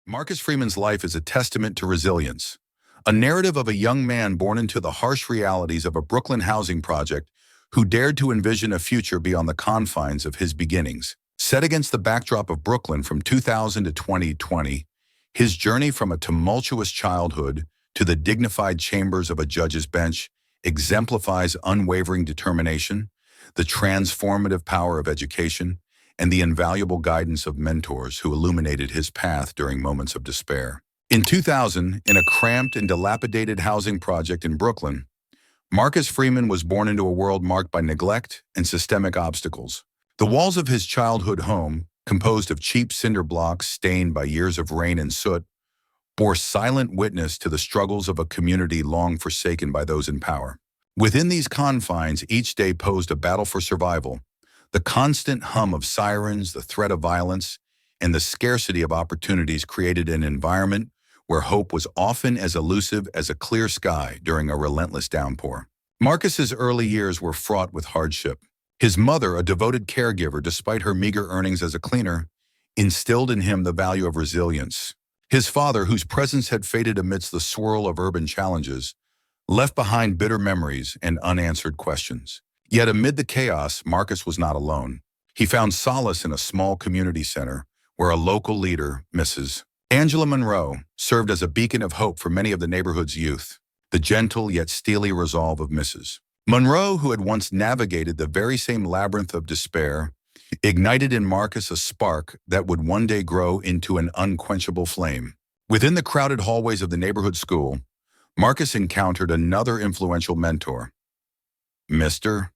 Marcus Freeman's life is a testament to resilience, a narrative of a young man born into the harsh realities of a Brooklyn housing project who dared to envision a future beyond the confines of his beginnings. Set against the backdrop of Brooklyn from 2000 to 2020, his journey from a tumultuous childhood to the dignified chambers of a judge's bench exemplifies unwavering determination, the transformative power of education, and the invaluable guidance of mentors who illuminated his path during moments of despair. In 2000, in a cramped and dilapidated housing project in Brooklyn, Marcus Freeman was born into a world marked by neglect and systemic obstacles. The walls of his childhood home, composed of cheap cinder blocks stained by years of rain and soot, bore silent witness to the struggles of a community long forsaken by those in power. Within these confines, each day posed a battle for survival. The constant hum of sirens, the threat of violence, and the scarcity of opportunities created an environment where hope was often as elusive as a clear sky during a relentless downpour. Marcus's early years were fraught with hardship. His mother, a devoted caregiver despite her meager earnings as a cleaner, instilled in him the value of resilience. His father, whose presence had faded amidst the swirl of urban challenges, left behind bitter memories and unanswered questions. Yet amid the chaos, Marcus was not alone. He found solace in a small community center where a local leader, Mrs. Angela Monroe, served as a beacon of hope for many of the neighborhood's youth. The gentle yet steely resolve of Mrs. Monroe, who had once navigated the very same labyrinth of despair, ignited in Marcus a spark that would one day grow into an unquenchable flame. Within the crowded hallways of the neighborhood school, Marcus encountered another influential mentor, Mr.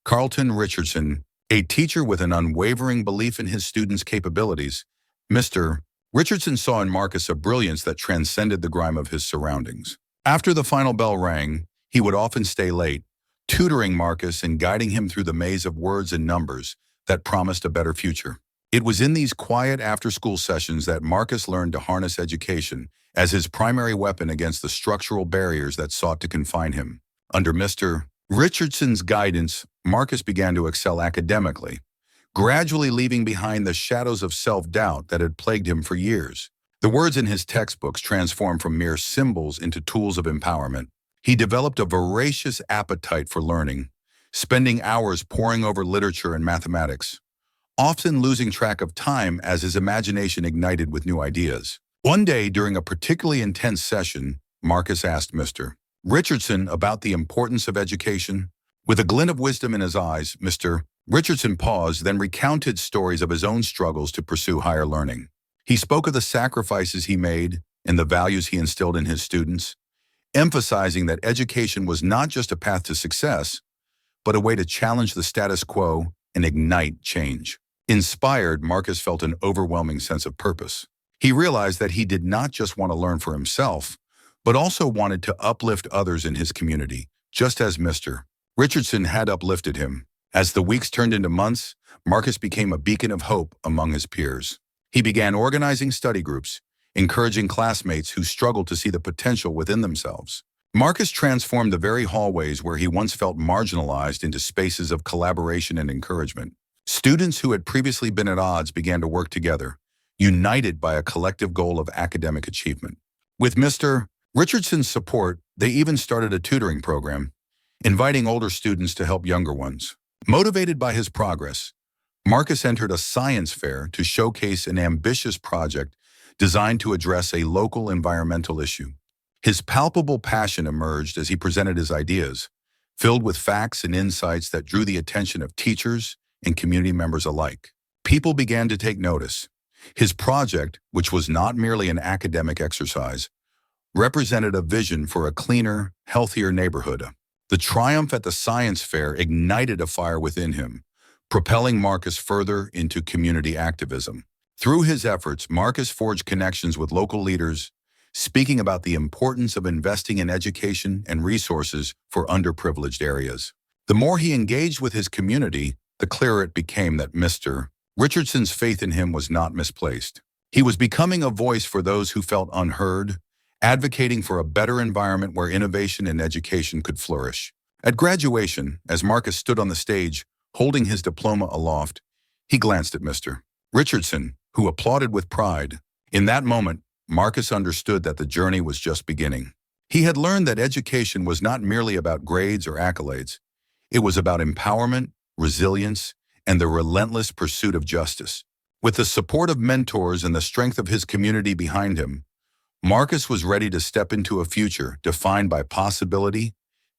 Carlton Richardson, a teacher with an unwavering belief in his students' capabilities. Mr. Richardson saw in Marcus a brilliance that transcended the grime of his surroundings. After the final bell rang, he would often stay late, tutoring Marcus and guiding him through the maze of words and numbers that promised a better future. It was in these quiet after-school sessions that Marcus learned to harness education as his primary weapon against the structural barriers that sought to confine him. Under Mr. Richardson's guidance, Marcus began to excel academically, gradually leaving behind the shadows of self-doubt that had plagued him for years. The words in his textbooks transformed from mere symbols into tools of empowerment. He developed a voracious appetite for learning, spending hours poring over literature and mathematics, often losing track of time as his imagination ignited with new ideas. One day, during a particularly intense session, Marcus asked Mr. Richardson about the importance of education. With a glint of wisdom in his eyes, Mr. Richardson paused, then recounted stories of his own struggles to pursue higher learning. He spoke of the sacrifices he made and the values he instilled in his students, emphasizing that education was not just a path to success, but a way to challenge the status quo and ignite change. Inspired, Marcus felt an overwhelming sense of purpose. He realized that he did not just want to learn for himself, but also wanted to uplift others in his community, just as Mr. Richardson had uplifted him. As the weeks turned into months, Marcus became a beacon of hope among his peers. He began organizing study groups, encouraging classmates who struggled to see the potential within themselves. Marcus transformed the very hallways where he once felt marginalized into spaces of collaboration and encouragement. Students who had previously been at odds began to work together, united by a collective goal of academic achievement. With Mr. Richardson's support, they even started a tutoring program, inviting older students to help younger ones. Motivated by his progress, Marcus entered a science fair to showcase an ambitious project designed to address a local environmental issue. His palpable passion emerged as he presented his ideas, filled with facts and insights that drew the attention of teachers and community members alike. People began to take notice. His project, which was not merely an academic exercise, represented a vision for a cleaner, healthier neighborhood. The triumph at the science fair ignited a fire within him, propelling Marcus further into community activism. Through his efforts, Marcus forged connections with local leaders, speaking about the importance of investing in education and resources for underprivileged areas. The more he engaged with his community, the clearer it became that Mr. Richardson's faith in him was not misplaced. He was becoming a voice for those who felt unheard, advocating for a better environment where innovation and education could flourish. At graduation, as Marcus stood on the stage, holding his diploma aloft, he glanced at Mr. Richardson, who applauded with pride. In that moment, Marcus understood that the journey was just beginning. He had learned that education was not merely about grades or accolades. It was about empowerment, resilience, and the relentless pursuit of justice. With the support of mentors and the strength of his community behind him, Marcus was ready to step into a future defined by possibility,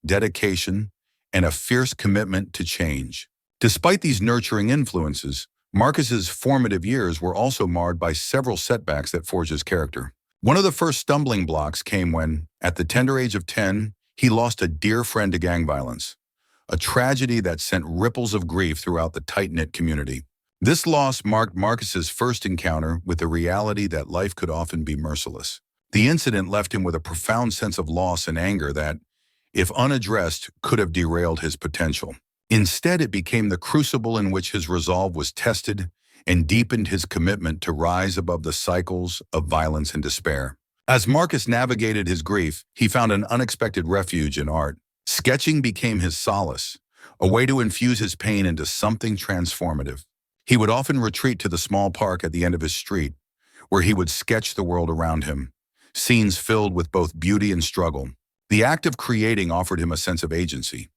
dedication, and a fierce commitment to change. Despite these nurturing influences, Marcus's formative years were also marred by several setbacks that forged his character. One of the first stumbling blocks came when, at the tender age of 10, he lost a dear friend to gang violence, a tragedy that sent ripples of grief throughout the tight-knit community. This loss marked Marcus's first encounter with the reality that life could often be merciless. The incident left him with a profound sense of loss and anger that, if unaddressed, could have derailed his potential. Instead, it became the crucible in which his resolve was tested and deepened his commitment to rise above the cycles of violence and despair. As Marcus navigated his grief, he found an unexpected refuge in art. Sketching became his solace, a way to infuse his pain into something transformative. He would often retreat to the small park at the end of his street, where he would sketch the world around him, scenes filled with both beauty and struggle. The act of creating offered him a sense of agency.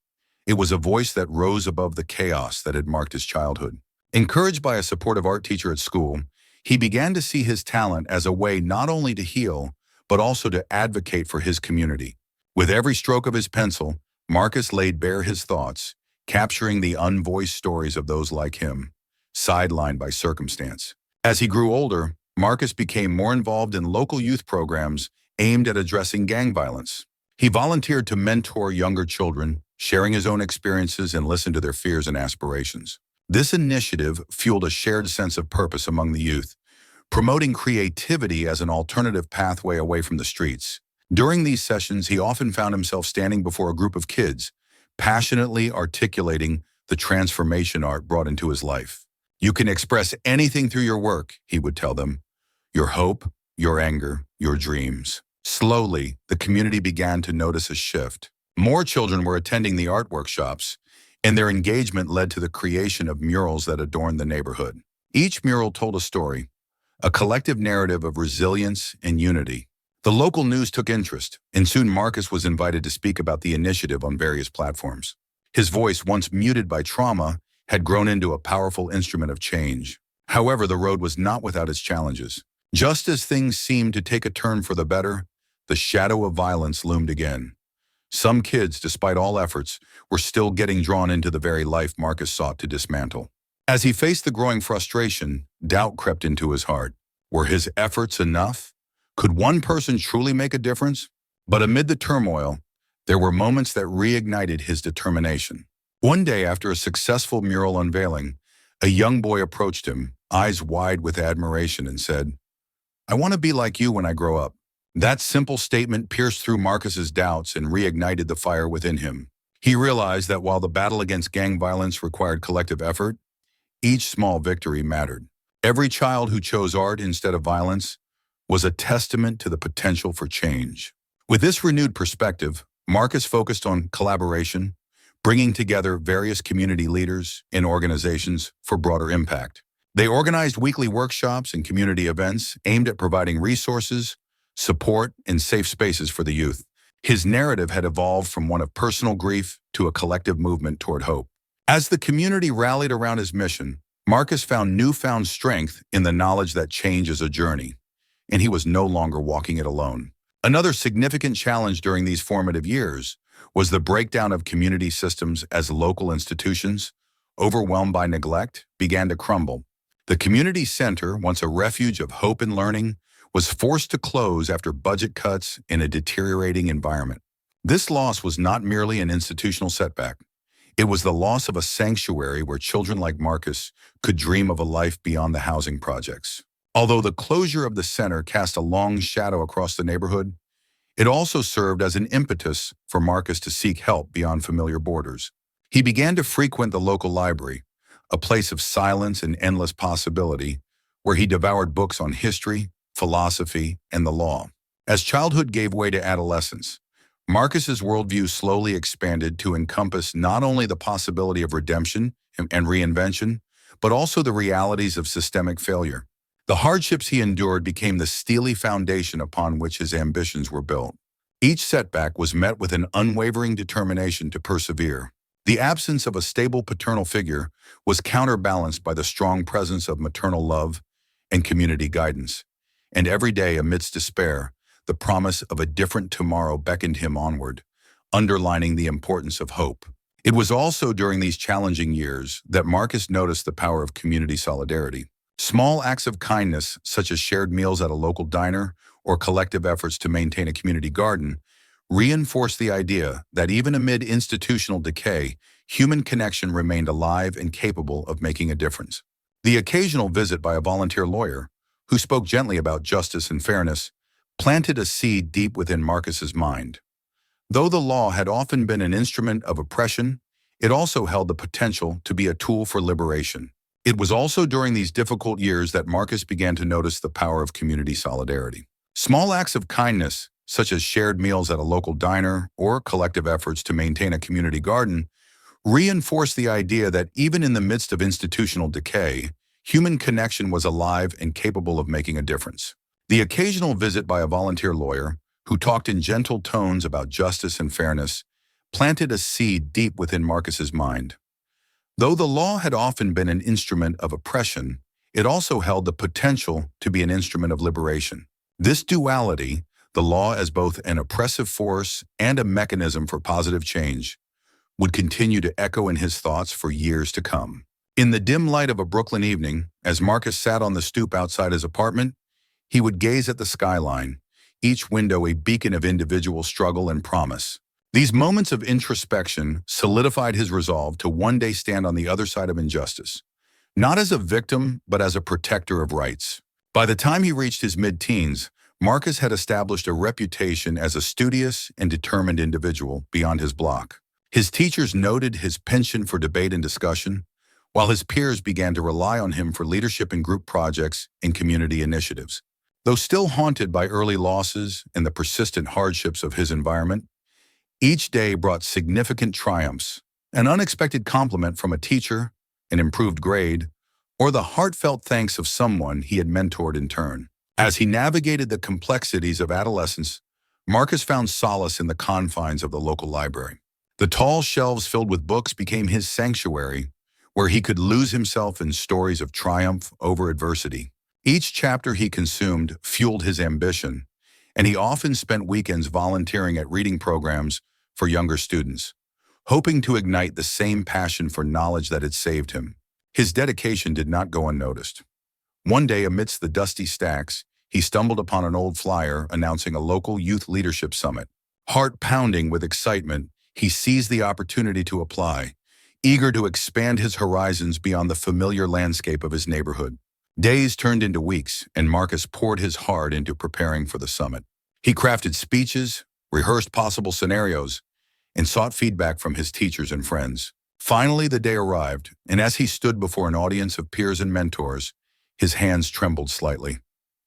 It was a voice that rose above the chaos that had marked his childhood. Encouraged by a supportive art teacher at school, he began to see his talent as a way not only to heal, but also to advocate for his community. With every stroke of his pencil, Marcus laid bare his thoughts, capturing the unvoiced stories of those like him, sidelined by circumstance. As he grew older, Marcus became more involved in local youth programs aimed at addressing gang violence. He volunteered to mentor younger children, sharing his own experiences and listened to their fears and aspirations. This initiative fueled a shared sense of purpose among the youth, promoting creativity as an alternative pathway away from the streets. During these sessions, he often found himself standing before a group of kids, passionately articulating the transformation art brought into his life. "You can express anything through your work," he would tell them. "Your hope, your anger, your dreams." Slowly, the community began to notice a shift. More children were attending the art workshops, and their engagement led to the creation of murals that adorned the neighborhood. Each mural told a story, a collective narrative of resilience and unity. The local news took interest, and soon Marcus was invited to speak about the initiative on various platforms. His voice, once muted by trauma, had grown into a powerful instrument of change. However, the road was not without its challenges. Just as things seemed to take a turn for the better, the shadow of violence loomed again. Some kids, despite all efforts, were still getting drawn into the very life Marcus sought to dismantle. As he faced the growing frustration, doubt crept into his heart. Were his efforts enough? Could one person truly make a difference? But amid the turmoil, there were moments that reignited his determination. One day, after a successful mural unveiling, a young boy approached him, eyes wide with admiration, and said, "I want to be like you when I grow up." That simple statement pierced through Marcus's doubts and reignited the fire within him. He realized that while the battle against gang violence required collective effort, each small victory mattered. Every child who chose art instead of violence was a testament to the potential for change. With this renewed perspective, Marcus focused on collaboration, bringing together various community leaders and organizations for broader impact. They organized weekly workshops and community events aimed at providing resources, support, and safe spaces for the youth. His narrative had evolved from one of personal grief to a collective movement toward hope. As the community rallied around his mission, Marcus found newfound strength in the knowledge that change is a journey, and he was no longer walking it alone. Another significant challenge during these formative years was the breakdown of community systems as local institutions, overwhelmed by neglect, began to crumble. The community center, once a refuge of hope and learning, was forced to close after budget cuts in a deteriorating environment. This loss was not merely an institutional setback. It was the loss of a sanctuary where children like Marcus could dream of a life beyond the housing projects. Although the closure of the center cast a long shadow across the neighborhood, it also served as an impetus for Marcus to seek help beyond familiar borders. He began to frequent the local library, a place of silence and endless possibility, where he devoured books on history, philosophy, and the law. As childhood gave way to adolescence, Marcus's worldview slowly expanded to encompass not only the possibility of redemption and reinvention, but also the realities of systemic failure. The hardships he endured became the steely foundation upon which his ambitions were built. Each setback was met with an unwavering determination to persevere. The absence of a stable paternal figure was counterbalanced by the strong presence of maternal love and community guidance. And every day, amidst despair, the promise of a different tomorrow beckoned him onward, underlining the importance of hope. It was also during these challenging years that Marcus noticed the power of community solidarity. Small acts of kindness, such as shared meals at a local diner or collective efforts to maintain a community garden, reinforced the idea that even amid institutional decay, human connection remained alive and capable of making a difference. The occasional visit by a volunteer lawyer, who spoke gently about justice and fairness, planted a seed deep within Marcus's mind. Though the law had often been an instrument of oppression, it also held the potential to be a tool for liberation. It was also during these difficult years that Marcus began to notice the power of community solidarity. Small acts of kindness, such as shared meals at a local diner or collective efforts to maintain a community garden, reinforced the idea that even in the midst of institutional decay, human connection was alive and capable of making a difference. The occasional visit by a volunteer lawyer, who talked in gentle tones about justice and fairness, planted a seed deep within Marcus's mind. Though the law had often been an instrument of oppression, it also held the potential to be an instrument of liberation. This duality, the law as both an oppressive force and a mechanism for positive change, would continue to echo in his thoughts for years to come. In the dim light of a Brooklyn evening, as Marcus sat on the stoop outside his apartment, he would gaze at the skyline, each window a beacon of individual struggle and promise. These moments of introspection solidified his resolve to one day stand on the other side of injustice, not as a victim, but as a protector of rights. By the time he reached his mid-teens, Marcus had established a reputation as a studious and determined individual beyond his block. His teachers noted his penchant for debate and discussion, while his peers began to rely on him for leadership in group projects and community initiatives. Though still haunted by early losses and the persistent hardships of his environment, each day brought significant triumphs, an unexpected compliment from a teacher, an improved grade, or the heartfelt thanks of someone he had mentored in turn. As he navigated the complexities of adolescence, Marcus found solace in the confines of the local library. The tall shelves filled with books became his sanctuary, where he could lose himself in stories of triumph over adversity. Each chapter he consumed fueled his ambition, and he often spent weekends volunteering at reading programs for younger students, hoping to ignite the same passion for knowledge that had saved him. His dedication did not go unnoticed. One day, amidst the dusty stacks, he stumbled upon an old flyer announcing a local youth leadership summit. Heart pounding with excitement, he seized the opportunity to apply, eager to expand his horizons beyond the familiar landscape of his neighborhood. Days turned into weeks, and Marcus poured his heart into preparing for the summit. He crafted speeches, rehearsed possible scenarios, and sought feedback from his teachers and friends. Finally, the day arrived, and as he stood before an audience of peers and mentors, his hands trembled slightly,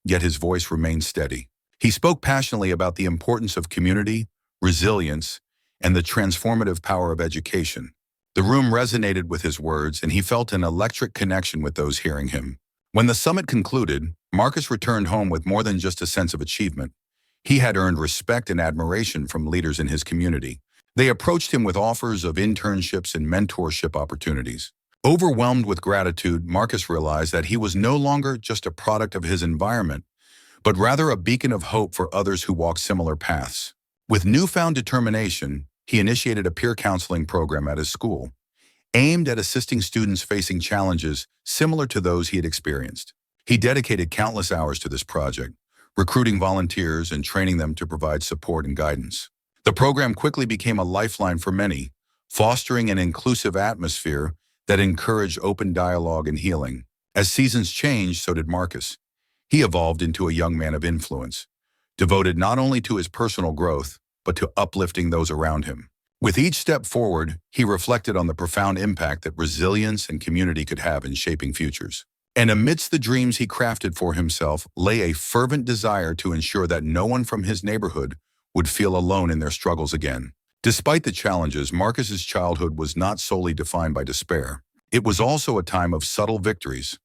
yet his voice remained steady. He spoke passionately about the importance of community, resilience, and the transformative power of education. The room resonated with his words, and he felt an electric connection with those hearing him. When the summit concluded, Marcus returned home with more than just a sense of achievement. He had earned respect and admiration from leaders in his community. They approached him with offers of internships and mentorship opportunities. Overwhelmed with gratitude, Marcus realized that he was no longer just a product of his environment, but rather a beacon of hope for others who walk similar paths. With newfound determination, he initiated a peer counseling program at his school, aimed at assisting students facing challenges similar to those he had experienced. He dedicated countless hours to this project, recruiting volunteers and training them to provide support and guidance. The program quickly became a lifeline for many, fostering an inclusive atmosphere that encouraged open dialogue and healing. As seasons changed, so did Marcus. He evolved into a young man of influence, devoted not only to his personal growth, but to uplifting those around him. With each step forward, he reflected on the profound impact that resilience and community could have in shaping futures. And amidst the dreams he crafted for himself lay a fervent desire to ensure that no one from his neighborhood would feel alone in their struggles again. Despite the challenges, Marcus's childhood was not solely defined by despair. It was also a time of subtle victories.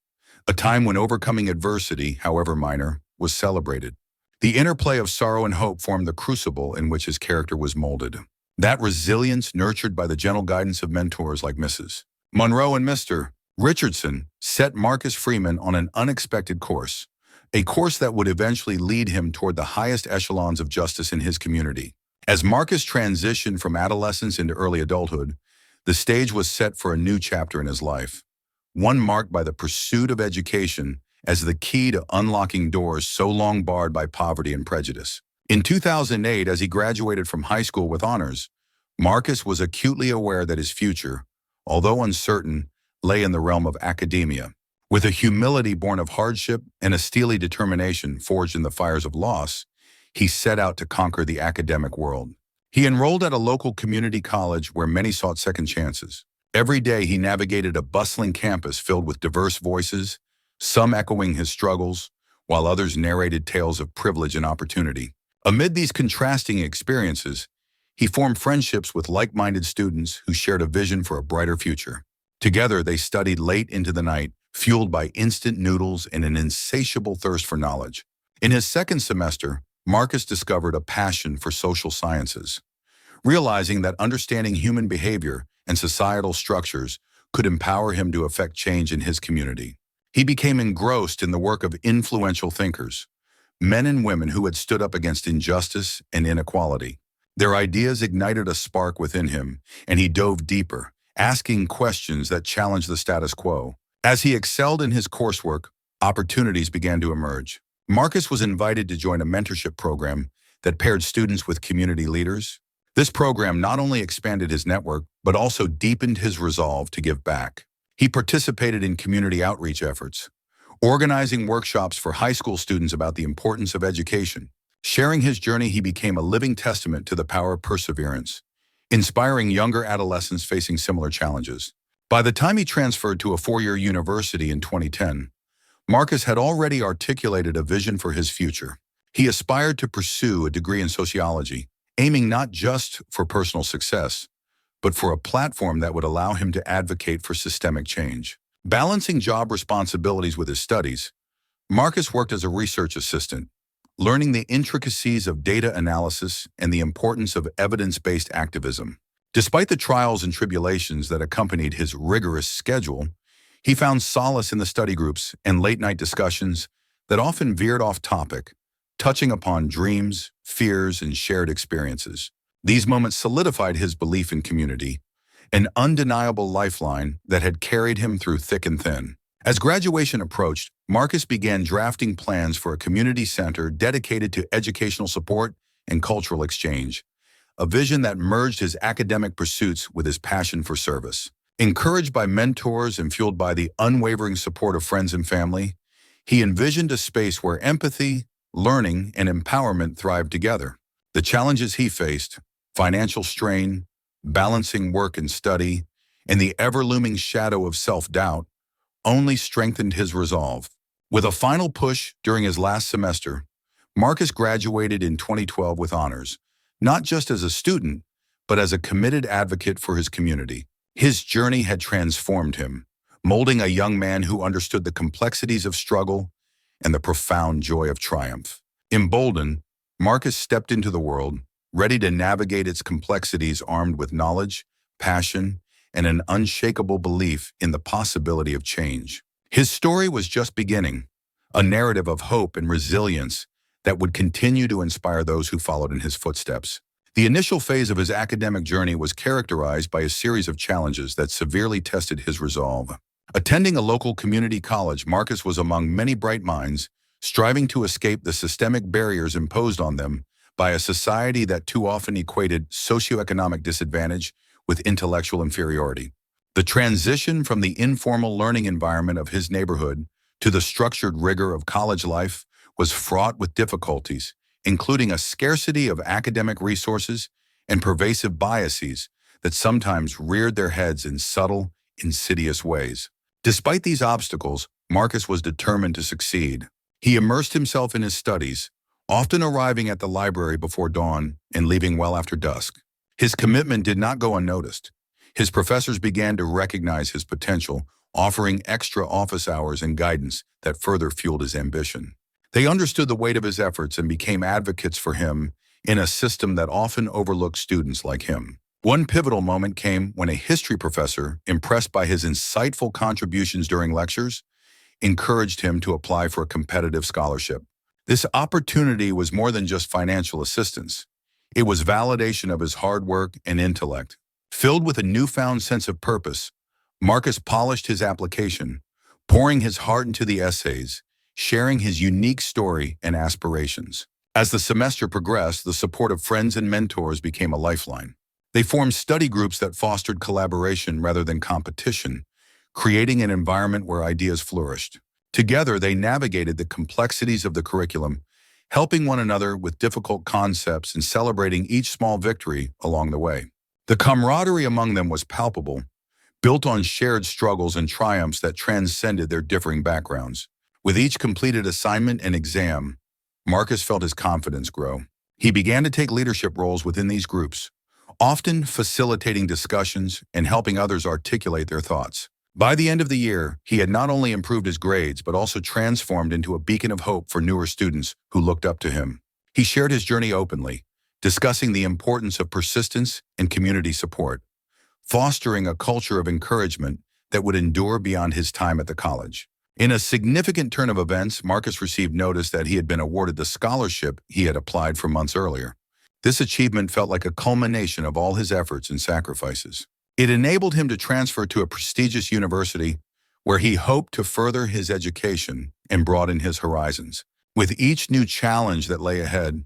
a time when overcoming adversity, however minor, was celebrated. The interplay of sorrow and hope formed the crucible in which his character was molded. That resilience, nurtured by the gentle guidance of mentors like Mrs. Monroe and Mr. Richardson, set Marcus Freeman on an unexpected course, a course that would eventually lead him toward the highest echelons of justice in his community. As Marcus transitioned from adolescence into early adulthood, the stage was set for a new chapter in his life, one marked by the pursuit of education as the key to unlocking doors so long barred by poverty and prejudice. In 2008, as he graduated from high school with honors, Marcus was acutely aware that his future, although uncertain, lay in the realm of academia. With a humility born of hardship and a steely determination forged in the fires of loss, he set out to conquer the academic world. He enrolled at a local community college where many sought second chances. Every day he navigated a bustling campus filled with diverse voices, some echoing his struggles, while others narrated tales of privilege and opportunity. Amid these contrasting experiences, he formed friendships with like-minded students who shared a vision for a brighter future. Together, they studied late into the night, fueled by instant noodles and an insatiable thirst for knowledge. In his second semester, Marcus discovered a passion for social sciences, realizing that understanding human behavior and societal structures could empower him to affect change in his community. He became engrossed in the work of influential thinkers, men and women who had stood up against injustice and inequality. Their ideas ignited a spark within him, and he dove deeper, asking questions that challenged the status quo. As he excelled in his coursework, opportunities began to emerge. Marcus was invited to join a mentorship program that paired students with community leaders. This program not only expanded his network, but also deepened his resolve to give back. He participated in community outreach efforts, organizing workshops for high school students about the importance of education. Sharing his journey, he became a living testament to the power of perseverance, inspiring younger adolescents facing similar challenges. By the time he transferred to a four-year university in 2010, Marcus had already articulated a vision for his future. He aspired to pursue a degree in sociology, aiming not just for personal success, but for a platform that would allow him to advocate for systemic change. Balancing job responsibilities with his studies, Marcus worked as a research assistant, learning the intricacies of data analysis and the importance of evidence-based activism. Despite the trials and tribulations that accompanied his rigorous schedule, he found solace in the study groups and late-night discussions that often veered off topic, touching upon dreams, fears, and shared experiences. These moments solidified his belief in community, an undeniable lifeline that had carried him through thick and thin. As graduation approached, Marcus began drafting plans for a community center dedicated to educational support and cultural exchange, a vision that merged his academic pursuits with his passion for service. Encouraged by mentors and fueled by the unwavering support of friends and family, he envisioned a space where empathy, learning, and empowerment thrived together. The challenges he faced, financial strain, balancing work and study, and the ever-looming shadow of self-doubt, only strengthened his resolve. With a final push during his last semester, Marcus graduated in 2012 with honors, not just as a student, but as a committed advocate for his community. His journey had transformed him, molding a young man who understood the complexities of struggle and the profound joy of triumph. Emboldened, Marcus stepped into the world, ready to navigate its complexities armed with knowledge, passion, and an unshakable belief in the possibility of change. His story was just beginning, a narrative of hope and resilience that would continue to inspire those who followed in his footsteps. The initial phase of his academic journey was characterized by a series of challenges that severely tested his resolve. Attending a local community college, Marcus was among many bright minds, striving to escape the systemic barriers imposed on them by a society that too often equated socioeconomic disadvantage with intellectual inferiority. The transition from the informal learning environment of his neighborhood to the structured rigor of college life was fraught with difficulties, including a scarcity of academic resources and pervasive biases that sometimes reared their heads in subtle, insidious ways. Despite these obstacles, Marcus was determined to succeed. He immersed himself in his studies, often arriving at the library before dawn and leaving well after dusk. His commitment did not go unnoticed. His professors began to recognize his potential, offering extra office hours and guidance that further fueled his ambition. They understood the weight of his efforts and became advocates for him in a system that often overlooked students like him. One pivotal moment came when a history professor, impressed by his insightful contributions during lectures, encouraged him to apply for a competitive scholarship. This opportunity was more than just financial assistance. It was validation of his hard work and intellect. Filled with a newfound sense of purpose, Marcus polished his application, pouring his heart into the essays, sharing his unique story and aspirations. As the semester progressed, the support of friends and mentors became a lifeline. They formed study groups that fostered collaboration rather than competition, creating an environment where ideas flourished. Together, they navigated the complexities of the curriculum, helping one another with difficult concepts and celebrating each small victory along the way. The camaraderie among them was palpable, built on shared struggles and triumphs that transcended their differing backgrounds. With each completed assignment and exam, Marcus felt his confidence grow. He began to take leadership roles within these groups, often facilitating discussions and helping others articulate their thoughts. By the end of the year, he had not only improved his grades, but also transformed into a beacon of hope for newer students who looked up to him. He shared his journey openly, discussing the importance of persistence and community support, fostering a culture of encouragement that would endure beyond his time at the college. In a significant turn of events, Marcus received notice that he had been awarded the scholarship he had applied for months earlier. This achievement felt like a culmination of all his efforts and sacrifices. It enabled him to transfer to a prestigious university where he hoped to further his education and broaden his horizons. With each new challenge that lay ahead,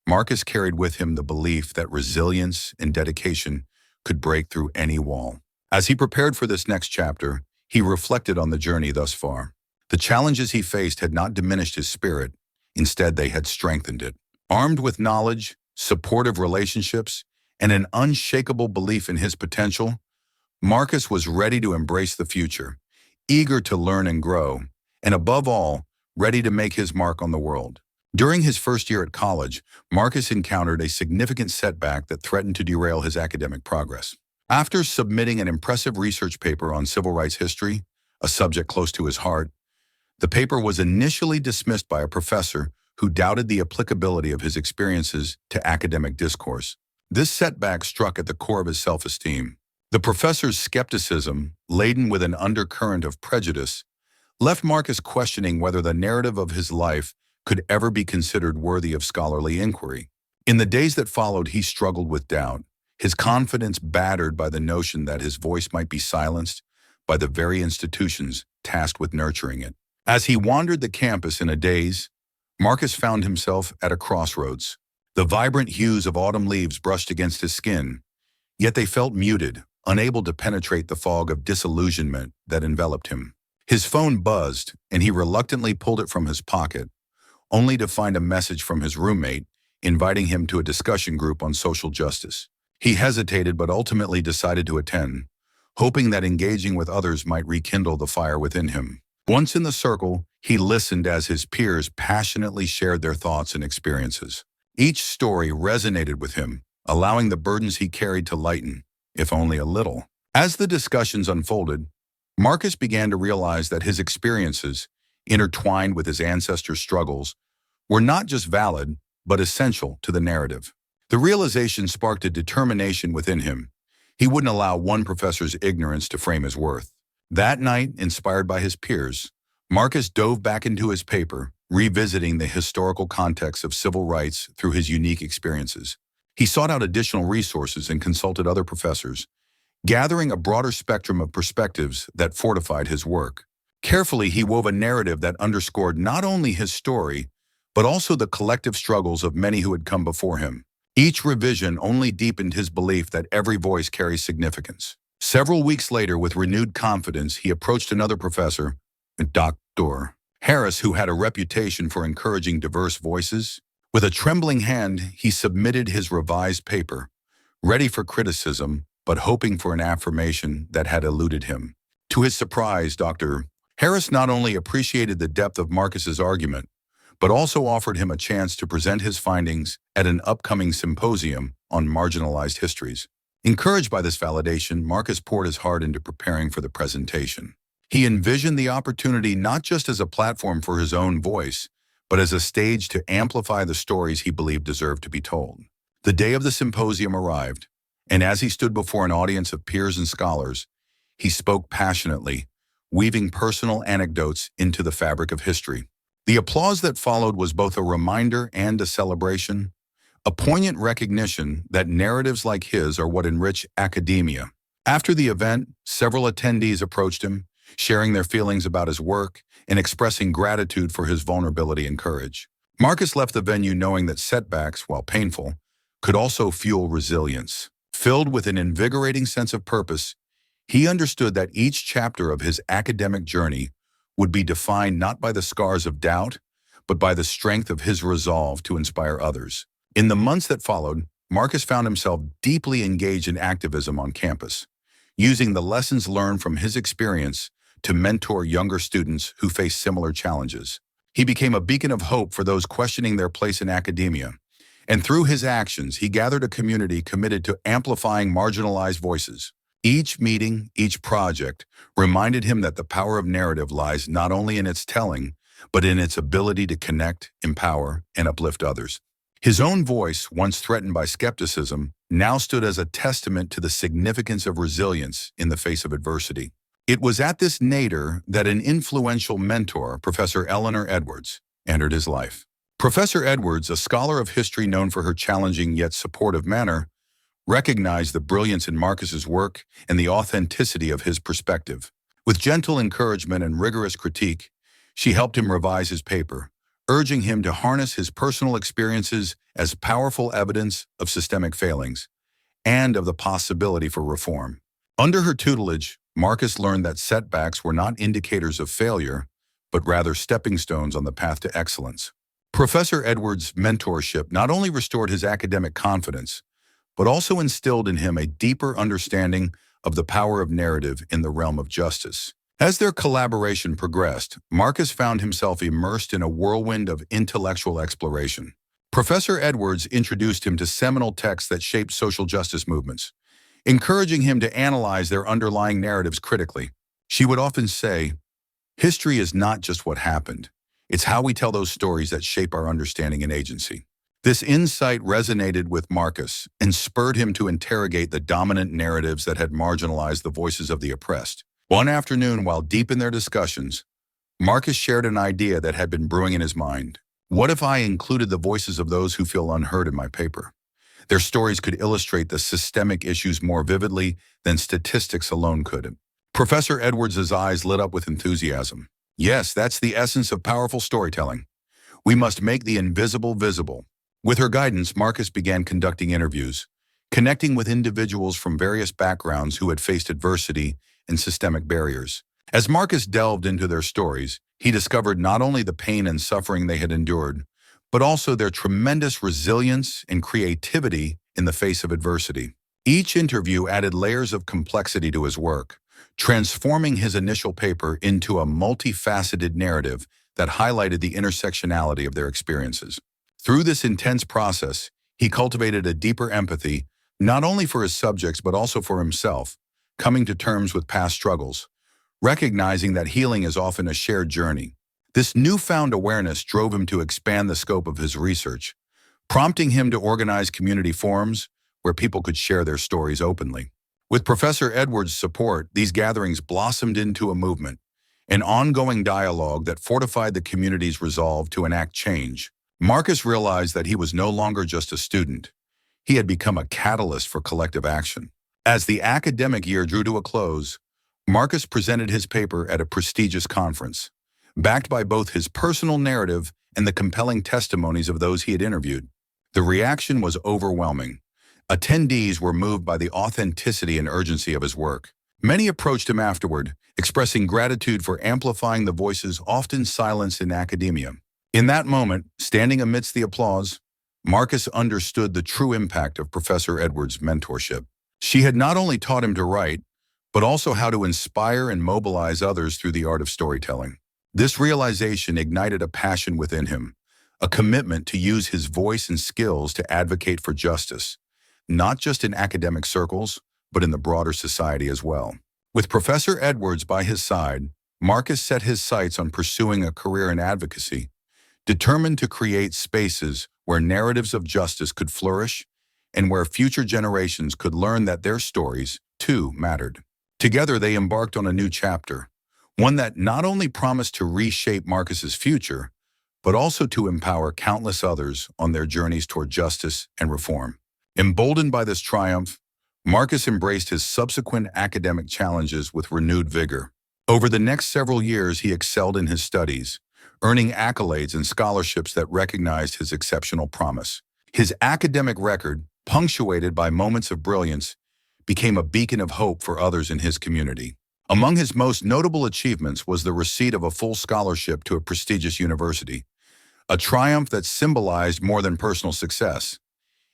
Marcus carried with him the belief that resilience and dedication could break through any wall. As he prepared for this next chapter, he reflected on the journey thus far. The challenges he faced had not diminished his spirit. Instead, they had strengthened it. Armed with knowledge, supportive relationships, and an unshakable belief in his potential, Marcus was ready to embrace the future, eager to learn and grow, and above all, ready to make his mark on the world. During his first year at college, Marcus encountered a significant setback that threatened to derail his academic progress. After submitting an impressive research paper on civil rights history, a subject close to his heart, the paper was initially dismissed by a professor who doubted the applicability of his experiences to academic discourse. This setback struck at the core of his self-esteem. The professor's skepticism, laden with an undercurrent of prejudice, left Marcus questioning whether the narrative of his life could ever be considered worthy of scholarly inquiry. In the days that followed, he struggled with doubt, his confidence battered by the notion that his voice might be silenced by the very institutions tasked with nurturing it. As he wandered the campus in a daze, Marcus found himself at a crossroads. The vibrant hues of autumn leaves brushed against his skin, yet they felt muted, unable to penetrate the fog of disillusionment that enveloped him. His phone buzzed, and he reluctantly pulled it from his pocket, only to find a message from his roommate inviting him to a discussion group on social justice. He hesitated but ultimately decided to attend, hoping that engaging with others might rekindle the fire within him. Once in the circle, he listened as his peers passionately shared their thoughts and experiences. Each story resonated with him, allowing the burdens he carried to lighten, if only a little. As the discussions unfolded, Marcus began to realize that his experiences, intertwined with his ancestors' struggles, were not just valid, but essential to the narrative. The realization sparked a determination within him. He wouldn't allow one professor's ignorance to frame his worth. That night, inspired by his peers, Marcus dove back into his paper, revisiting the historical context of civil rights through his unique experiences. He sought out additional resources and consulted other professors, gathering a broader spectrum of perspectives that fortified his work. Carefully, he wove a narrative that underscored not only his story, but also the collective struggles of many who had come before him. Each revision only deepened his belief that every voice carries significance. Several weeks later, with renewed confidence, he approached another professor, Dr. Harris, who had a reputation for encouraging diverse voices. With a trembling hand, he submitted his revised paper, ready for criticism, but hoping for an affirmation that had eluded him. To his surprise, Dr. Harris not only appreciated the depth of Marcus's argument, but also offered him a chance to present his findings at an upcoming symposium on marginalized histories. Encouraged by this validation, Marcus poured his heart into preparing for the presentation. He envisioned the opportunity not just as a platform for his own voice, but as a stage to amplify the stories he believed deserved to be told. The day of the symposium arrived, and as he stood before an audience of peers and scholars, he spoke passionately, weaving personal anecdotes into the fabric of history. The applause that followed was both a reminder and a celebration, a poignant recognition that narratives like his are what enrich academia. After the event, several attendees approached him, sharing their feelings about his work and expressing gratitude for his vulnerability and courage. Marcus left the venue knowing that setbacks, while painful, could also fuel resilience. Filled with an invigorating sense of purpose, he understood that each chapter of his academic journey would be defined not by the scars of doubt, but by the strength of his resolve to inspire others. In the months that followed, Marcus found himself deeply engaged in activism on campus, using the lessons learned from his experience to mentor younger students who face similar challenges. He became a beacon of hope for those questioning their place in academia, and through his actions, he gathered a community committed to amplifying marginalized voices. Each meeting, each project, reminded him that the power of narrative lies not only in its telling, but in its ability to connect, empower, and uplift others. His own voice, once threatened by skepticism, now stood as a testament to the significance of resilience in the face of adversity. It was at this nadir that an influential mentor, Professor Eleanor Edwards, entered his life. Professor Edwards, a scholar of history known for her challenging yet supportive manner, recognized the brilliance in Marcus's work and the authenticity of his perspective. With gentle encouragement and rigorous critique, she helped him revise his paper, urging him to harness his personal experiences as powerful evidence of systemic failings and of the possibility for reform. Under her tutelage, Marcus learned that setbacks were not indicators of failure, but rather stepping stones on the path to excellence. Professor Edwards' mentorship not only restored his academic confidence, but also instilled in him a deeper understanding of the power of narrative in the realm of justice. As their collaboration progressed, Marcus found himself immersed in a whirlwind of intellectual exploration. Professor Edwards introduced him to seminal texts that shaped social justice movements, encouraging him to analyze their underlying narratives critically. She would often say, "History is not just what happened. It's how we tell those stories that shape our understanding and agency." This insight resonated with Marcus and spurred him to interrogate the dominant narratives that had marginalized the voices of the oppressed. One afternoon, while deep in their discussions, Marcus shared an idea that had been brewing in his mind. What if I included the voices of those who feel unheard in my paper? Their stories could illustrate the systemic issues more vividly than statistics alone could. Professor Edwards' eyes lit up with enthusiasm. Yes, that's the essence of powerful storytelling. We must make the invisible visible. With her guidance, Marcus began conducting interviews, connecting with individuals from various backgrounds who had faced adversity and systemic barriers. As Marcus delved into their stories, he discovered not only the pain and suffering they had endured, but also their tremendous resilience and creativity in the face of adversity. Each interview added layers of complexity to his work, transforming his initial paper into a multifaceted narrative that highlighted the intersectionality of their experiences. Through this intense process, he cultivated a deeper empathy, not only for his subjects but also for himself, coming to terms with past struggles, recognizing that healing is often a shared journey. This newfound awareness drove him to expand the scope of his research, prompting him to organize community forums where people could share their stories openly. With Professor Edwards' support, these gatherings blossomed into a movement, an ongoing dialogue that fortified the community's resolve to enact change. Marcus realized that he was no longer just a student. He had become a catalyst for collective action. As the academic year drew to a close, Marcus presented his paper at a prestigious conference, backed by both his personal narrative and the compelling testimonies of those he had interviewed. The reaction was overwhelming. Attendees were moved by the authenticity and urgency of his work. Many approached him afterward, expressing gratitude for amplifying the voices often silenced in academia. In that moment, standing amidst the applause, Marcus understood the true impact of Professor Edwards' mentorship. She had not only taught him to write, but also how to inspire and mobilize others through the art of storytelling. This realization ignited a passion within him, a commitment to use his voice and skills to advocate for justice, not just in academic circles, but in the broader society as well. With Professor Edwards by his side, Marcus set his sights on pursuing a career in advocacy, determined to create spaces where narratives of justice could flourish and where future generations could learn that their stories, too, mattered. Together, they embarked on a new chapter, one that not only promised to reshape Marcus's future, but also to empower countless others on their journeys toward justice and reform. Emboldened by this triumph, Marcus embraced his subsequent academic challenges with renewed vigor. Over the next several years, he excelled in his studies, earning accolades and scholarships that recognized his exceptional promise. His academic record, punctuated by moments of brilliance, became a beacon of hope for others in his community. Among his most notable achievements was the receipt of a full scholarship to a prestigious university, a triumph that symbolized more than personal success.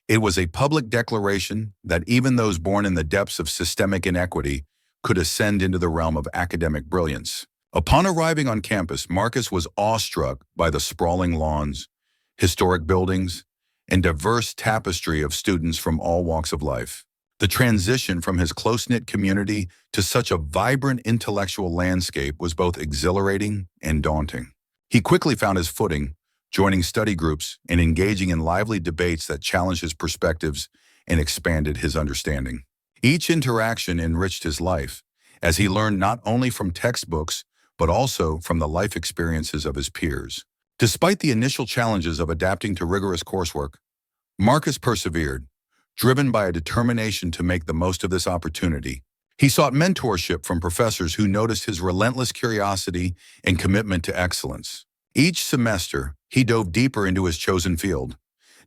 It was a public declaration that even those born in the depths of systemic inequity could ascend into the realm of academic brilliance. Upon arriving on campus, Marcus was awestruck by the sprawling lawns, historic buildings, and diverse tapestry of students from all walks of life. The transition from his close-knit community to such a vibrant intellectual landscape was both exhilarating and daunting. He quickly found his footing, joining study groups and engaging in lively debates that challenged his perspectives and expanded his understanding. Each interaction enriched his life, as he learned not only from textbooks, but also from the life experiences of his peers. Despite the initial challenges of adapting to rigorous coursework, Marcus persevered, driven by a determination to make the most of this opportunity. He sought mentorship from professors who noticed his relentless curiosity and commitment to excellence. Each semester, he dove deeper into his chosen field,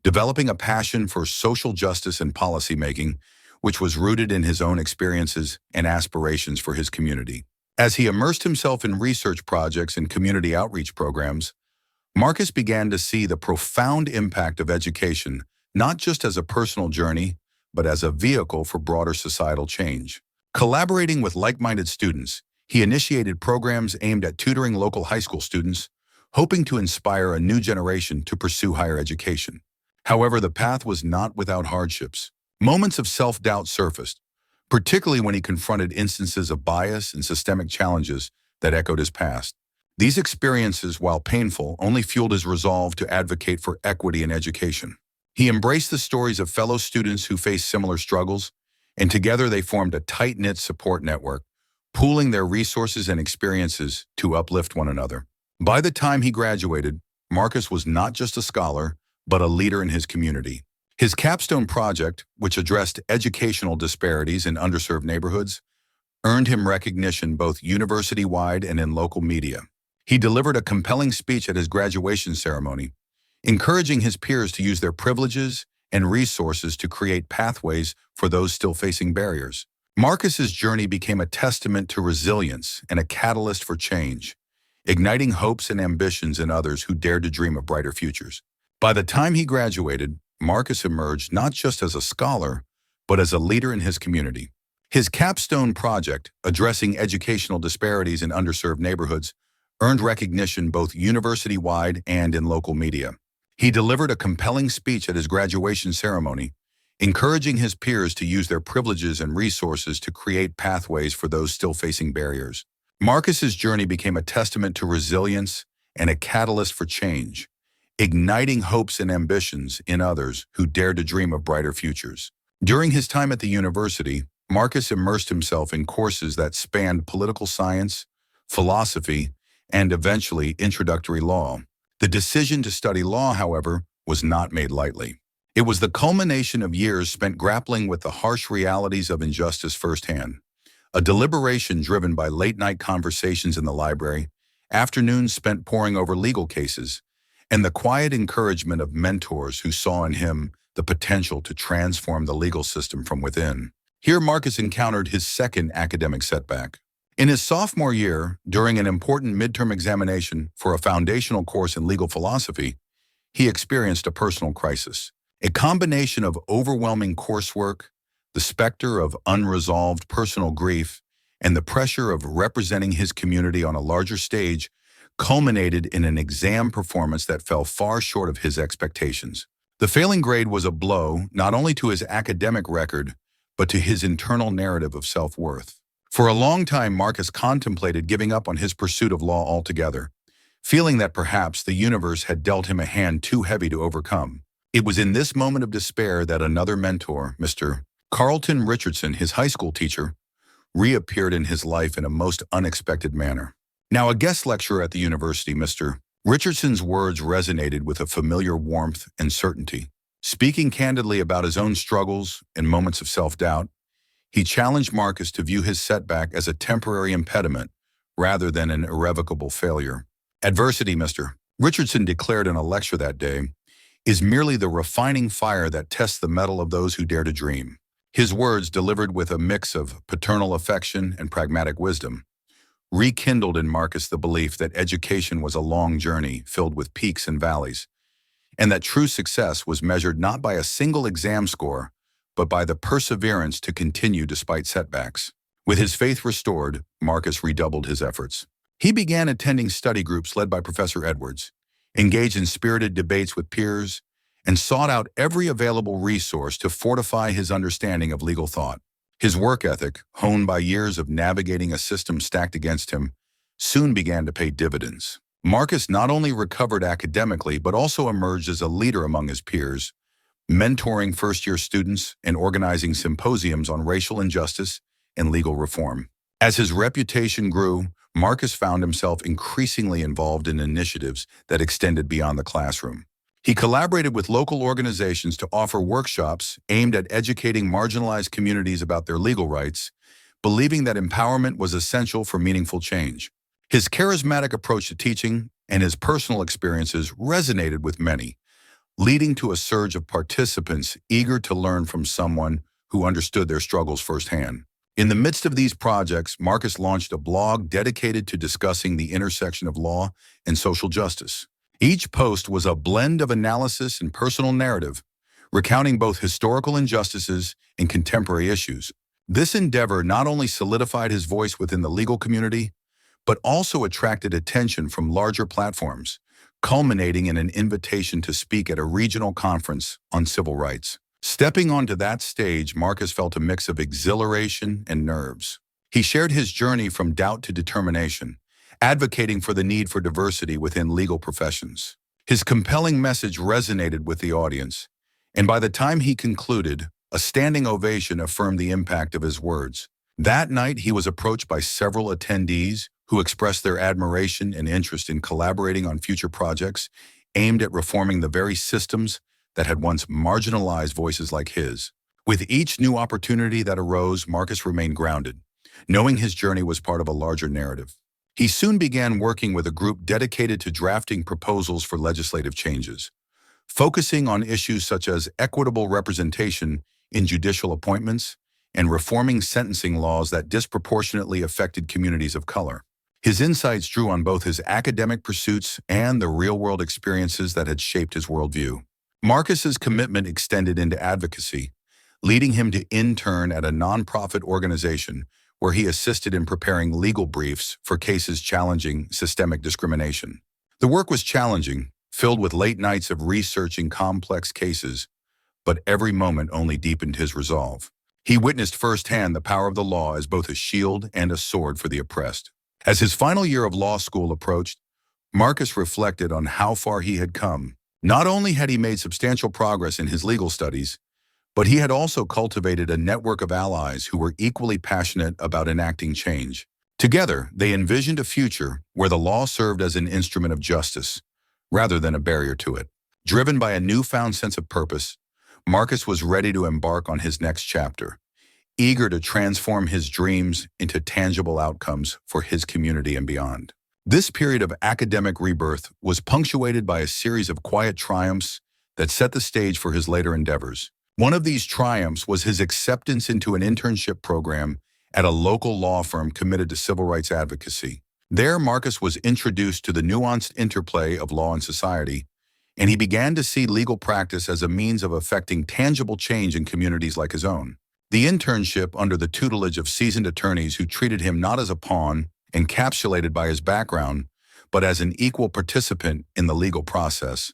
developing a passion for social justice and policymaking, which was rooted in his own experiences and aspirations for his community. As he immersed himself in research projects and community outreach programs, Marcus began to see the profound impact of education, not just as a personal journey, but as a vehicle for broader societal change. Collaborating with like-minded students, he initiated programs aimed at tutoring local high school students, hoping to inspire a new generation to pursue higher education. However, the path was not without hardships. Moments of self-doubt surfaced, particularly when he confronted instances of bias and systemic challenges that echoed his past. These experiences, while painful, only fueled his resolve to advocate for equity in education. He embraced the stories of fellow students who faced similar struggles, and together they formed a tight-knit support network, pooling their resources and experiences to uplift one another. By the time he graduated, Marcus was not just a scholar, but a leader in his community. His capstone project, which addressed educational disparities in underserved neighborhoods, earned him recognition both university-wide and in local media. He delivered a compelling speech at his graduation ceremony, encouraging his peers to use their privileges and resources to create pathways for those still facing barriers. Marcus's journey became a testament to resilience and a catalyst for change, igniting hopes and ambitions in others who dared to dream of brighter futures. By the time he graduated, Marcus emerged not just as a scholar, but as a leader in his community. His capstone project, addressing educational disparities in underserved neighborhoods, earned recognition both university-wide and in local media. He delivered a compelling speech at his graduation ceremony, encouraging his peers to use their privileges and resources to create pathways for those still facing barriers. Marcus's journey became a testament to resilience and a catalyst for change, igniting hopes and ambitions in others who dared to dream of brighter futures. During his time at the university, Marcus immersed himself in courses that spanned political science, philosophy, and eventually introductory law. The decision to study law, however, was not made lightly. It was the culmination of years spent grappling with the harsh realities of injustice firsthand, a deliberation driven by late-night conversations in the library, afternoons spent poring over legal cases, and the quiet encouragement of mentors who saw in him the potential to transform the legal system from within. Here Marcus encountered his second academic setback. In his sophomore year, during an important midterm examination for a foundational course in legal philosophy, he experienced a personal crisis. A combination of overwhelming coursework, the specter of unresolved personal grief, and the pressure of representing his community on a larger stage culminated in an exam performance that fell far short of his expectations. The failing grade was a blow not only to his academic record, but to his internal narrative of self-worth. For a long time, Marcus contemplated giving up on his pursuit of law altogether, feeling that perhaps the universe had dealt him a hand too heavy to overcome. It was in this moment of despair that another mentor, Mr. Carlton Richardson, his high school teacher, reappeared in his life in a most unexpected manner. Now, a guest lecturer at the university, Mr. Richardson's words resonated with a familiar warmth and certainty. Speaking candidly about his own struggles and moments of self-doubt, he challenged Marcus to view his setback as a temporary impediment rather than an irrevocable failure. Adversity, Mr. Richardson declared in a lecture that day, is merely the refining fire that tests the mettle of those who dare to dream. His words, delivered with a mix of paternal affection and pragmatic wisdom, rekindled in Marcus the belief that education was a long journey filled with peaks and valleys, and that true success was measured not by a single exam score, but by the perseverance to continue despite setbacks. With his faith restored, Marcus redoubled his efforts. He began attending study groups led by Professor Edwards, engaged in spirited debates with peers, and sought out every available resource to fortify his understanding of legal thought. His work ethic, honed by years of navigating a system stacked against him, soon began to pay dividends. Marcus not only recovered academically, but also emerged as a leader among his peers, mentoring first-year students and organizing symposiums on racial injustice and legal reform. As his reputation grew, Marcus found himself increasingly involved in initiatives that extended beyond the classroom. He collaborated with local organizations to offer workshops aimed at educating marginalized communities about their legal rights, believing that empowerment was essential for meaningful change. His charismatic approach to teaching and his personal experiences resonated with many, leading to a surge of participants eager to learn from someone who understood their struggles firsthand. In the midst of these projects, Marcus launched a blog dedicated to discussing the intersection of law and social justice. Each post was a blend of analysis and personal narrative, recounting both historical injustices and contemporary issues. This endeavor not only solidified his voice within the legal community, but also attracted attention from larger platforms, culminating in an invitation to speak at a regional conference on civil rights. Stepping onto that stage, Marcus felt a mix of exhilaration and nerves. He shared his journey from doubt to determination, advocating for the need for diversity within legal professions. His compelling message resonated with the audience, and by the time he concluded, a standing ovation affirmed the impact of his words. That night, he was approached by several attendees who expressed their admiration and interest in collaborating on future projects aimed at reforming the very systems that had once marginalized voices like his. With each new opportunity that arose, Marcus remained grounded, knowing his journey was part of a larger narrative. He soon began working with a group dedicated to drafting proposals for legislative changes, focusing on issues such as equitable representation in judicial appointments and reforming sentencing laws that disproportionately affected communities of color. His insights drew on both his academic pursuits and the real-world experiences that had shaped his worldview. Marcus's commitment extended into advocacy, leading him to intern at a nonprofit organization where he assisted in preparing legal briefs for cases challenging systemic discrimination. The work was challenging, filled with late nights of researching complex cases, but every moment only deepened his resolve. He witnessed firsthand the power of the law as both a shield and a sword for the oppressed. As his final year of law school approached, Marcus reflected on how far he had come. Not only had he made substantial progress in his legal studies, but he had also cultivated a network of allies who were equally passionate about enacting change. Together, they envisioned a future where the law served as an instrument of justice, rather than a barrier to it. Driven by a newfound sense of purpose, Marcus was ready to embark on his next chapter, eager to transform his dreams into tangible outcomes for his community and beyond. This period of academic rebirth was punctuated by a series of quiet triumphs that set the stage for his later endeavors. One of these triumphs was his acceptance into an internship program at a local law firm committed to civil rights advocacy. There, Marcus was introduced to the nuanced interplay of law and society, and he began to see legal practice as a means of effecting tangible change in communities like his own. The internship, under the tutelage of seasoned attorneys who treated him not as a pawn, encapsulated by his background, but as an equal participant in the legal process,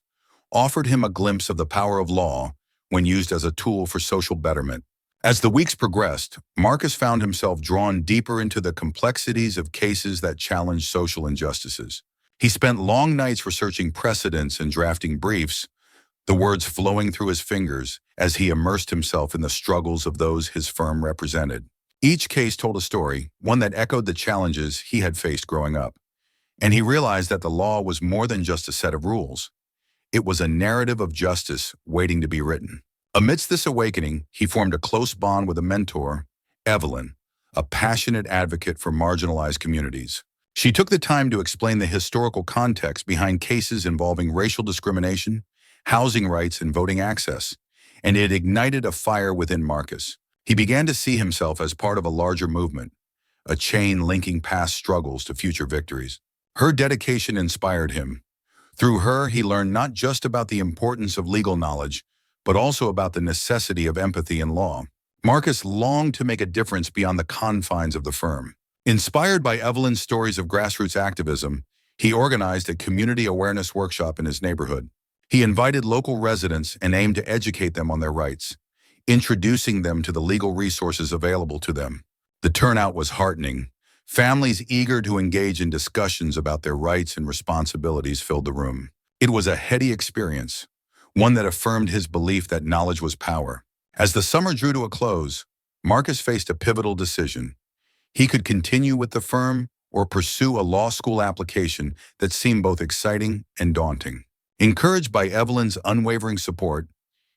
offered him a glimpse of the power of law when used as a tool for social betterment. As the weeks progressed, Marcus found himself drawn deeper into the complexities of cases that challenged social injustices. He spent long nights researching precedents and drafting briefs, the words flowing through his fingers as he immersed himself in the struggles of those his firm represented. Each case told a story, one that echoed the challenges he had faced growing up. And he realized that the law was more than just a set of rules. It was a narrative of justice waiting to be written. Amidst this awakening, he formed a close bond with a mentor, Evelyn, a passionate advocate for marginalized communities. She took the time to explain the historical context behind cases involving racial discrimination, housing rights, and voting access, and it ignited a fire within Marcus. He began to see himself as part of a larger movement, a chain linking past struggles to future victories. Her dedication inspired him. Through her, he learned not just about the importance of legal knowledge, but also about the necessity of empathy in law. Marcus longed to make a difference beyond the confines of the firm. Inspired by Evelyn's stories of grassroots activism, he organized a community awareness workshop in his neighborhood. He invited local residents and aimed to educate them on their rights, introducing them to the legal resources available to them. The turnout was heartening. Families eager to engage in discussions about their rights and responsibilities filled the room. It was a heady experience, one that affirmed his belief that knowledge was power. As the summer drew to a close, Marcus faced a pivotal decision. He could continue with the firm or pursue a law school application that seemed both exciting and daunting. Encouraged by Evelyn's unwavering support,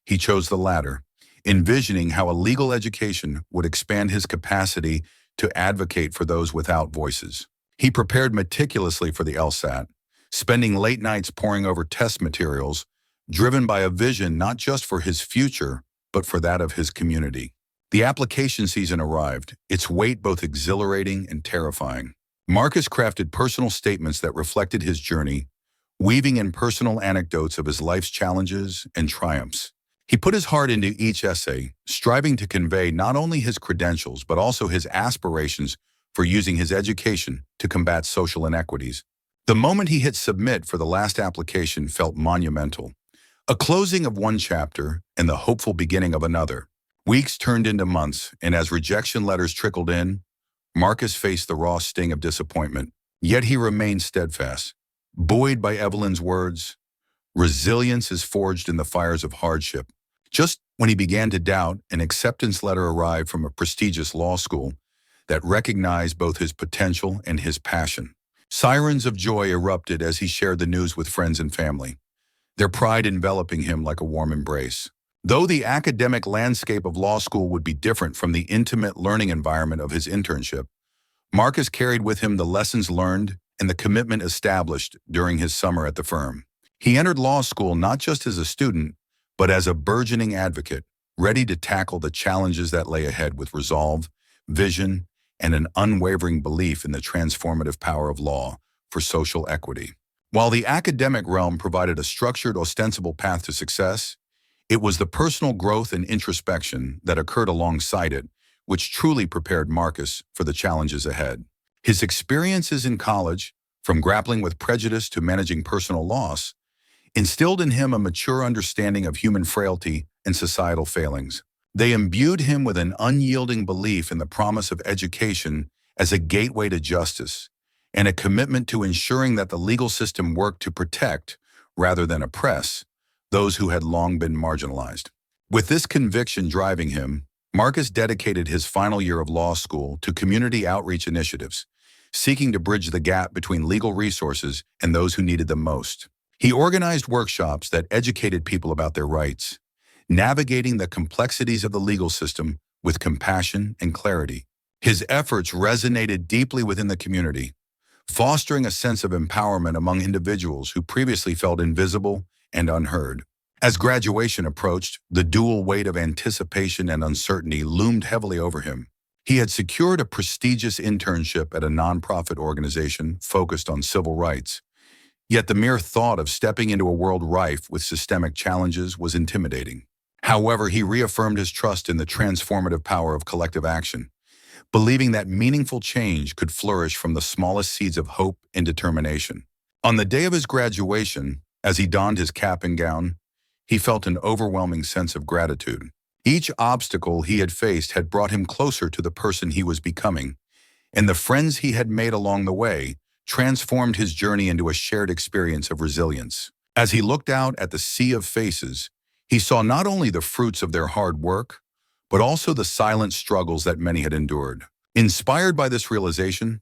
he chose the latter, envisioning how a legal education would expand his capacity to advocate for those without voices. He prepared meticulously for the LSAT, spending late nights poring over test materials, driven by a vision not just for his future, but for that of his community. The application season arrived, its weight both exhilarating and terrifying. Marcus crafted personal statements that reflected his journey, weaving in personal anecdotes of his life's challenges and triumphs. He put his heart into each essay, striving to convey not only his credentials, but also his aspirations for using his education to combat social inequities. The moment he hit submit for the last application felt monumental. A closing of one chapter and the hopeful beginning of another. Weeks turned into months, and as rejection letters trickled in, Marcus faced the raw sting of disappointment. Yet he remained steadfast. Buoyed by Evelyn's words, resilience is forged in the fires of hardship. Just when he began to doubt, an acceptance letter arrived from a prestigious law school that recognized both his potential and his passion. Sirens of joy erupted as he shared the news with friends and family, their pride enveloping him like a warm embrace. Though the academic landscape of law school would be different from the intimate learning environment of his internship, Marcus carried with him the lessons learned and the commitment established during his summer at the firm. He entered law school not just as a student, but as a burgeoning advocate, ready to tackle the challenges that lay ahead with resolve, vision, and an unwavering belief in the transformative power of law for social equity. While the academic realm provided a structured, ostensible path to success, it was the personal growth and introspection that occurred alongside it which truly prepared Marcus for the challenges ahead. His experiences in college, from grappling with prejudice to managing personal loss, instilled in him a mature understanding of human frailty and societal failings. They imbued him with an unyielding belief in the promise of education as a gateway to justice, and a commitment to ensuring that the legal system worked to protect, rather than oppress, those who had long been marginalized. With this conviction driving him, Marcus dedicated his final year of law school to community outreach initiatives, seeking to bridge the gap between legal resources and those who needed them most. He organized workshops that educated people about their rights, navigating the complexities of the legal system with compassion and clarity. His efforts resonated deeply within the community, fostering a sense of empowerment among individuals who previously felt invisible and unheard. As graduation approached, the dual weight of anticipation and uncertainty loomed heavily over him. He had secured a prestigious internship at a nonprofit organization focused on civil rights. Yet the mere thought of stepping into a world rife with systemic challenges was intimidating. However, he reaffirmed his trust in the transformative power of collective action, believing that meaningful change could flourish from the smallest seeds of hope and determination. On the day of his graduation, as he donned his cap and gown, he felt an overwhelming sense of gratitude. Each obstacle he had faced had brought him closer to the person he was becoming, and the friends he had made along the way transformed his journey into a shared experience of resilience. As he looked out at the sea of faces, he saw not only the fruits of their hard work, but also the silent struggles that many had endured. Inspired by this realization,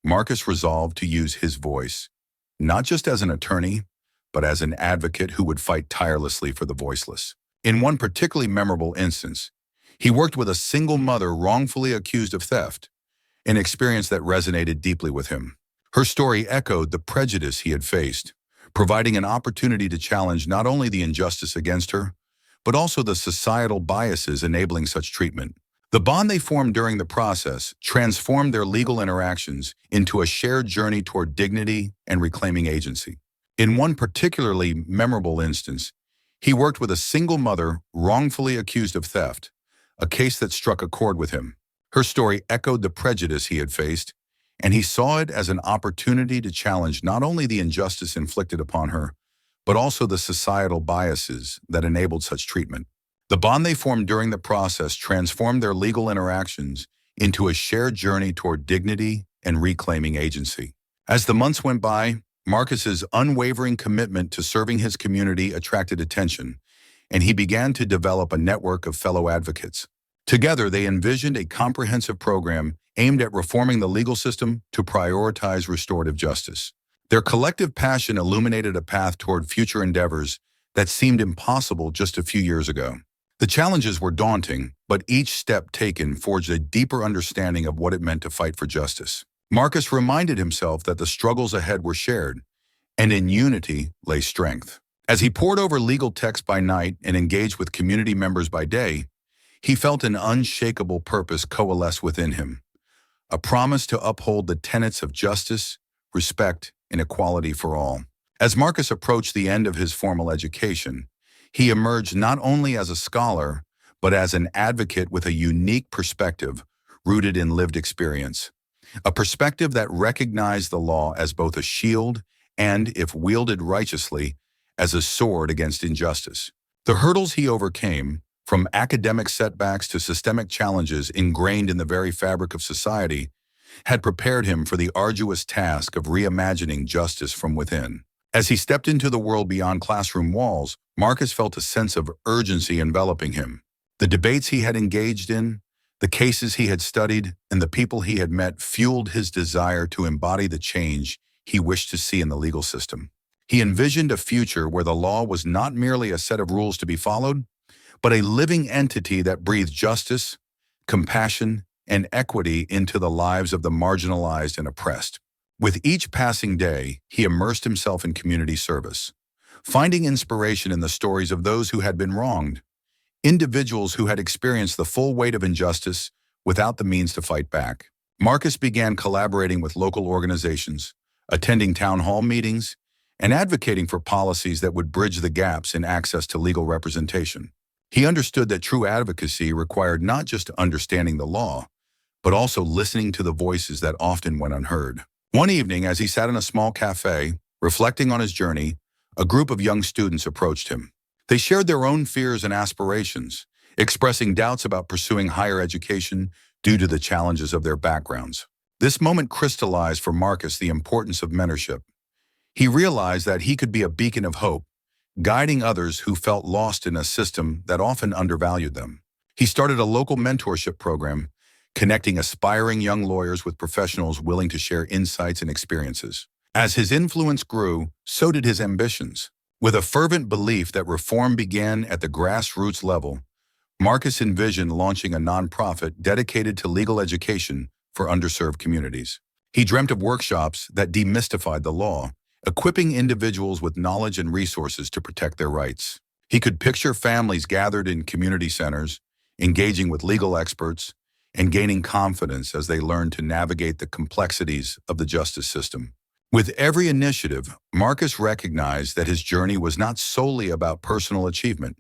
Marcus resolved to use his voice, not just as an attorney, but as an advocate who would fight tirelessly for the voiceless. In one particularly memorable instance, he worked with a single mother wrongfully accused of theft, an experience that resonated deeply with him. Her story echoed the prejudice he had faced, providing an opportunity to challenge not only the injustice against her, but also the societal biases enabling such treatment. The bond they formed during the process transformed their legal interactions into a shared journey toward dignity and reclaiming agency. In one particularly memorable instance, he worked with a single mother wrongfully accused of theft, a case that struck a chord with him. Her story echoed the prejudice he had faced, and he saw it as an opportunity to challenge not only the injustice inflicted upon her, but also the societal biases that enabled such treatment. The bond they formed during the process transformed their legal interactions into a shared journey toward dignity and reclaiming agency. As the months went by, Marcus's unwavering commitment to serving his community attracted attention, and he began to develop a network of fellow advocates. Together, they envisioned a comprehensive program aimed at reforming the legal system to prioritize restorative justice. Their collective passion illuminated a path toward future endeavors that seemed impossible just a few years ago. The challenges were daunting, but each step taken forged a deeper understanding of what it meant to fight for justice. Marcus reminded himself that the struggles ahead were shared, and in unity lay strength. As he pored over legal texts by night and engaged with community members by day, he felt an unshakable purpose coalesce within him, a promise to uphold the tenets of justice, respect, and equality for all. As Marcus approached the end of his formal education, he emerged not only as a scholar, but as an advocate with a unique perspective rooted in lived experience, a perspective that recognized the law as both a shield and, if wielded righteously, as a sword against injustice. The hurdles he overcame, from academic setbacks to systemic challenges ingrained in the very fabric of society, had prepared him for the arduous task of reimagining justice from within. As he stepped into the world beyond classroom walls, Marcus felt a sense of urgency enveloping him. The debates he had engaged in, the cases he had studied, and the people he had met fueled his desire to embody the change he wished to see in the legal system. He envisioned a future where the law was not merely a set of rules to be followed, but a living entity that breathed justice, compassion, and equity into the lives of the marginalized and oppressed. With each passing day, he immersed himself in community service, finding inspiration in the stories of those who had been wronged, individuals who had experienced the full weight of injustice without the means to fight back. Marcus began collaborating with local organizations, attending town hall meetings, and advocating for policies that would bridge the gaps in access to legal representation. He understood that true advocacy required not just understanding the law, but also listening to the voices that often went unheard. One evening, as he sat in a small cafe, reflecting on his journey, a group of young students approached him. They shared their own fears and aspirations, expressing doubts about pursuing higher education due to the challenges of their backgrounds. This moment crystallized for Marcus the importance of mentorship. He realized that he could be a beacon of hope, guiding others who felt lost in a system that often undervalued them. He started a local mentorship program, connecting aspiring young lawyers with professionals willing to share insights and experiences. As his influence grew, so did his ambitions. With a fervent belief that reform began at the grassroots level, Marcus envisioned launching a nonprofit dedicated to legal education for underserved communities. He dreamt of workshops that demystified the law, equipping individuals with knowledge and resources to protect their rights. He could picture families gathered in community centers, engaging with legal experts, and gaining confidence as they learned to navigate the complexities of the justice system. With every initiative, Marcus recognized that his journey was not solely about personal achievement.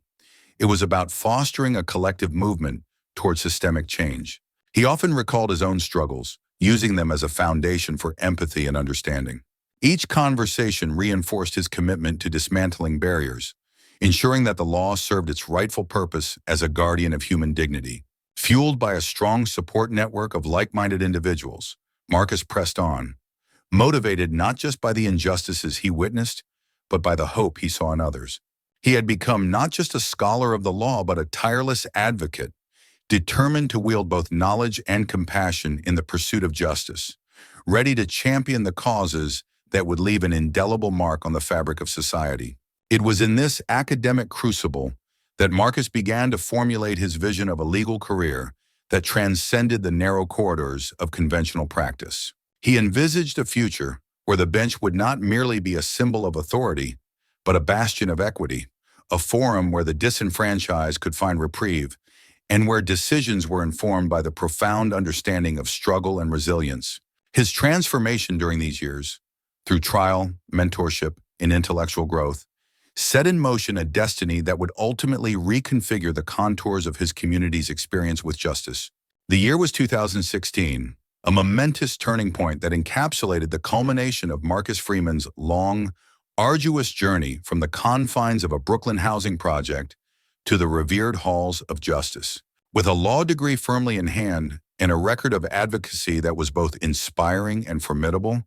It was about fostering a collective movement toward systemic change. He often recalled his own struggles, using them as a foundation for empathy and understanding. Each conversation reinforced his commitment to dismantling barriers, ensuring that the law served its rightful purpose as a guardian of human dignity. Fueled by a strong support network of like-minded individuals, Marcus pressed on, motivated not just by the injustices he witnessed, but by the hope he saw in others. He had become not just a scholar of the law, but a tireless advocate, determined to wield both knowledge and compassion in the pursuit of justice, ready to champion the causes that would leave an indelible mark on the fabric of society. It was in this academic crucible that Marcus began to formulate his vision of a legal career that transcended the narrow corridors of conventional practice. He envisaged a future where the bench would not merely be a symbol of authority, but a bastion of equity, a forum where the disenfranchised could find reprieve, and where decisions were informed by the profound understanding of struggle and resilience. His transformation during these years, through trial, mentorship, and intellectual growth, set in motion a destiny that would ultimately reconfigure the contours of his community's experience with justice. The year was 2016, a momentous turning point that encapsulated the culmination of Marcus Freeman's long, arduous journey from the confines of a Brooklyn housing project to the revered halls of justice. With a law degree firmly in hand and a record of advocacy that was both inspiring and formidable,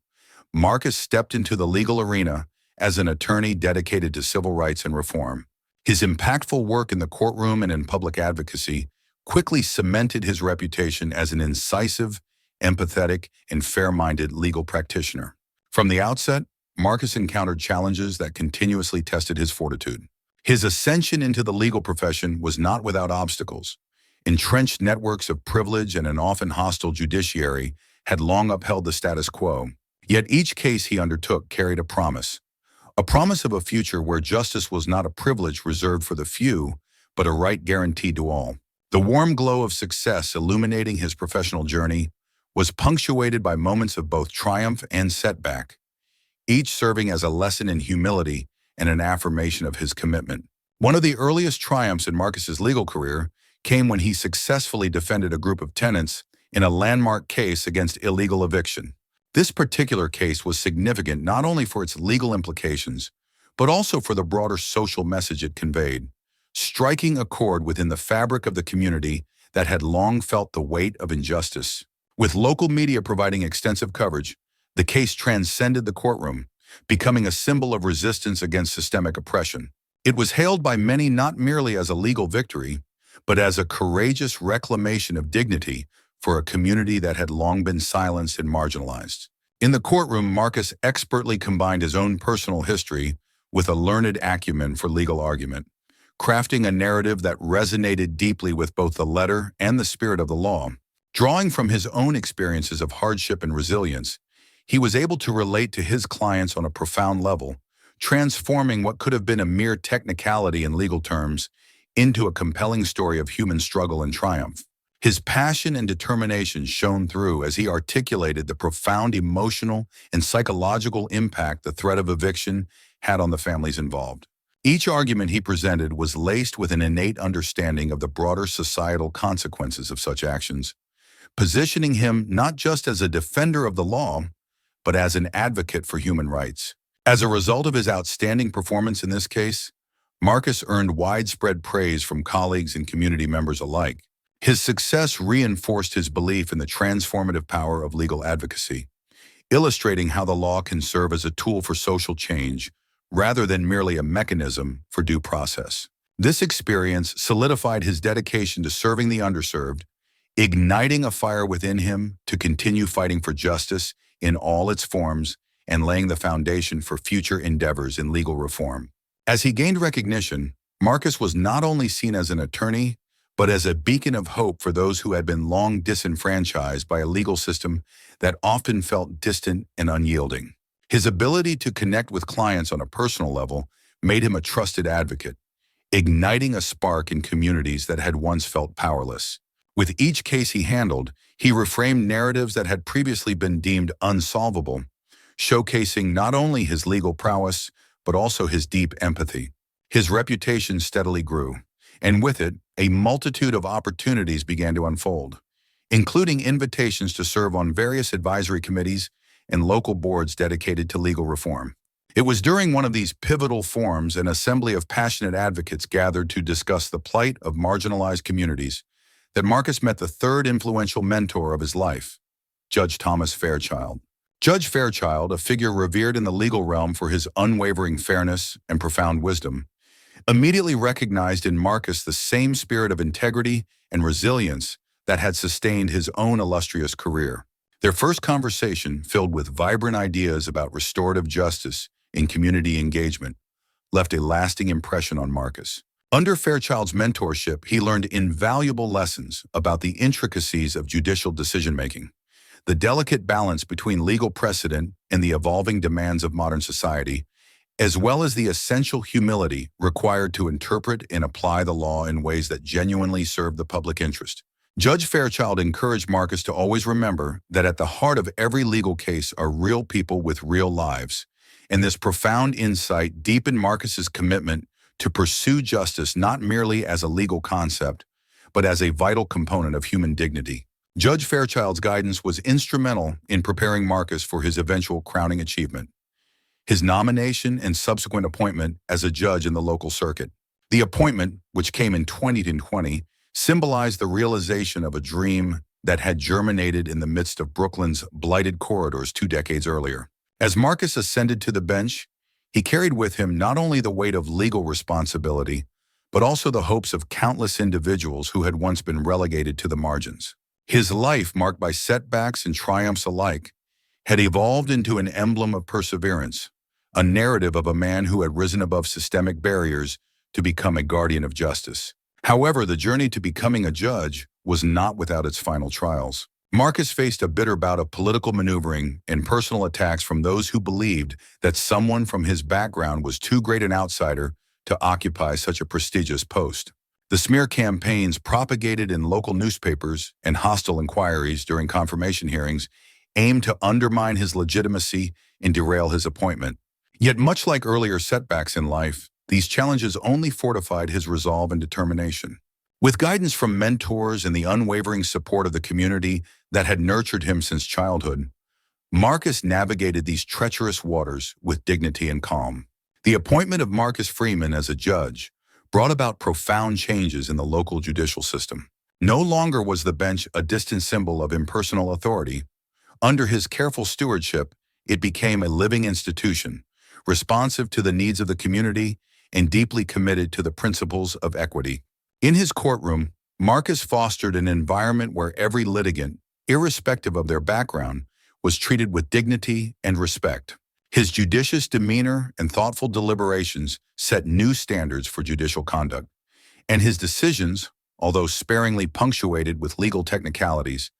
Marcus stepped into the legal arena as an attorney dedicated to civil rights and reform. His impactful work in the courtroom and in public advocacy quickly cemented his reputation as an incisive, empathetic, and fair-minded legal practitioner. From the outset, Marcus encountered challenges that continuously tested his fortitude. His ascension into the legal profession was not without obstacles. Entrenched networks of privilege and an often hostile judiciary had long upheld the status quo. Yet each case he undertook carried a promise of a future where justice was not a privilege reserved for the few, but a right guaranteed to all. The warm glow of success illuminating his professional journey was punctuated by moments of both triumph and setback, each serving as a lesson in humility and an affirmation of his commitment. One of the earliest triumphs in Marcus's legal career came when he successfully defended a group of tenants in a landmark case against illegal eviction. This particular case was significant not only for its legal implications, but also for the broader social message it conveyed, striking a chord within the fabric of the community that had long felt the weight of injustice. With local media providing extensive coverage, the case transcended the courtroom, becoming a symbol of resistance against systemic oppression. It was hailed by many not merely as a legal victory, but as a courageous reclamation of dignity for a community that had long been silenced and marginalized. In the courtroom, Marcus expertly combined his own personal history with a learned acumen for legal argument, crafting a narrative that resonated deeply with both the letter and the spirit of the law. Drawing from his own experiences of hardship and resilience, he was able to relate to his clients on a profound level, transforming what could have been a mere technicality in legal terms into a compelling story of human struggle and triumph. His passion and determination shone through as he articulated the profound emotional and psychological impact the threat of eviction had on the families involved. Each argument he presented was laced with an innate understanding of the broader societal consequences of such actions, positioning him not just as a defender of the law, but as an advocate for human rights. As a result of his outstanding performance in this case, Marcus earned widespread praise from colleagues and community members alike. His success reinforced his belief in the transformative power of legal advocacy, illustrating how the law can serve as a tool for social change rather than merely a mechanism for due process. This experience solidified his dedication to serving the underserved, igniting a fire within him to continue fighting for justice in all its forms and laying the foundation for future endeavors in legal reform. As he gained recognition, Marcus was not only seen as an attorney, but as a beacon of hope for those who had been long disenfranchised by a legal system that often felt distant and unyielding. His ability to connect with clients on a personal level made him a trusted advocate, igniting a spark in communities that had once felt powerless. With each case he handled, he reframed narratives that had previously been deemed unsolvable, showcasing not only his legal prowess, but also his deep empathy. His reputation steadily grew, and with it, a multitude of opportunities began to unfold, including invitations to serve on various advisory committees and local boards dedicated to legal reform. It was during one of these pivotal forums an assembly of passionate advocates gathered to discuss the plight of marginalized communities that Marcus met the third influential mentor of his life, Judge Thomas Fairchild. Judge Fairchild, a figure revered in the legal realm for his unwavering fairness and profound wisdom, immediately recognized in Marcus the same spirit of integrity and resilience that had sustained his own illustrious career. Their first conversation, filled with vibrant ideas about restorative justice and community engagement, left a lasting impression on Marcus. Under Fairchild's mentorship, he learned invaluable lessons about the intricacies of judicial decision-making, the delicate balance between legal precedent and the evolving demands of modern society, as well as the essential humility required to interpret and apply the law in ways that genuinely serve the public interest. Judge Fairchild encouraged Marcus to always remember that at the heart of every legal case are real people with real lives, and this profound insight deepened Marcus's commitment to pursue justice not merely as a legal concept, but as a vital component of human dignity. Judge Fairchild's guidance was instrumental in preparing Marcus for his eventual crowning achievement, his nomination and subsequent appointment as a judge in the local circuit. The appointment, which came in 2020, symbolized the realization of a dream that had germinated in the midst of Brooklyn's blighted corridors 2 decades earlier. As Marcus ascended to the bench, he carried with him not only the weight of legal responsibility, but also the hopes of countless individuals who had once been relegated to the margins. His life, marked by setbacks and triumphs alike, had evolved into an emblem of perseverance, a narrative of a man who had risen above systemic barriers to become a guardian of justice. However, the journey to becoming a judge was not without its final trials. Marcus faced a bitter bout of political maneuvering and personal attacks from those who believed that someone from his background was too great an outsider to occupy such a prestigious post. The smear campaigns propagated in local newspapers and hostile inquiries during confirmation hearings aimed to undermine his legitimacy and derail his appointment. Yet, much like earlier setbacks in life, these challenges only fortified his resolve and determination. With guidance from mentors and the unwavering support of the community that had nurtured him since childhood, Marcus navigated these treacherous waters with dignity and calm. The appointment of Marcus Freeman as a judge brought about profound changes in the local judicial system. No longer was the bench a distant symbol of impersonal authority. Under his careful stewardship, it became a living institution, responsive to the needs of the community and deeply committed to the principles of equity. In his courtroom, Marcus fostered an environment where every litigant, irrespective of their background, was treated with dignity and respect. His judicious demeanor and thoughtful deliberations set new standards for judicial conduct, and his decisions, although sparingly punctuated with legal technicalities,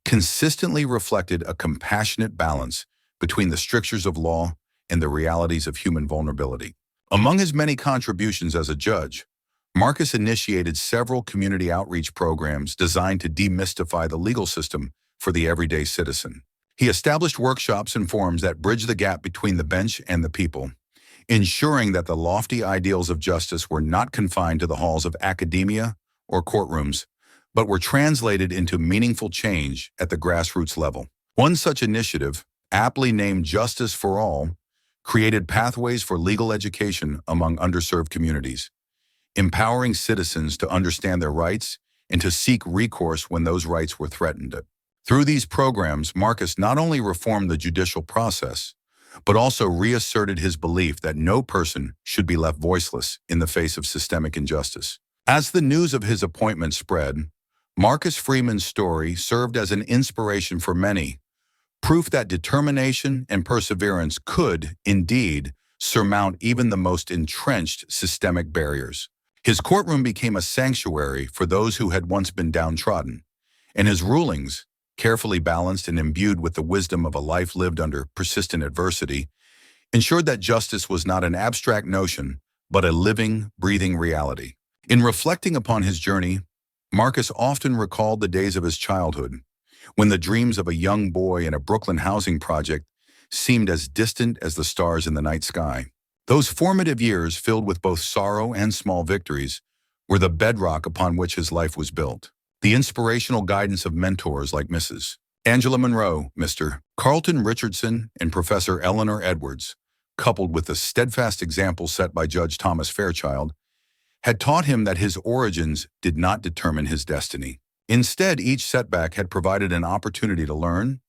consistently reflected a compassionate balance between the strictures of law and the realities of human vulnerability. Among his many contributions as a judge, Marcus initiated several community outreach programs designed to demystify the legal system for the everyday citizen. He established workshops and forums that bridge the gap between the bench and the people, ensuring that the lofty ideals of justice were not confined to the halls of academia or courtrooms, but were translated into meaningful change at the grassroots level. One such initiative, aptly named Justice for All, created pathways for legal education among underserved communities, empowering citizens to understand their rights and to seek recourse when those rights were threatened. Through these programs, Marcus not only reformed the judicial process, but also reasserted his belief that no person should be left voiceless in the face of systemic injustice. As the news of his appointment spread, Marcus Freeman's story served as an inspiration for many, proof that determination and perseverance could, indeed, surmount even the most entrenched systemic barriers. His courtroom became a sanctuary for those who had once been downtrodden, and his rulings, carefully balanced and imbued with the wisdom of a life lived under persistent adversity, ensured that justice was not an abstract notion, but a living, breathing reality. In reflecting upon his journey, Marcus often recalled the days of his childhood, when the dreams of a young boy in a Brooklyn housing project seemed as distant as the stars in the night sky. Those formative years, filled with both sorrow and small victories, were the bedrock upon which his life was built. The inspirational guidance of mentors like Mrs. Angela Monroe, Mr. Carlton Richardson, and Professor Eleanor Edwards coupled with the steadfast example set by Judge Thomas Fairchild, had taught him that his origins did not determine his destiny. Instead, each setback had provided an opportunity to learn,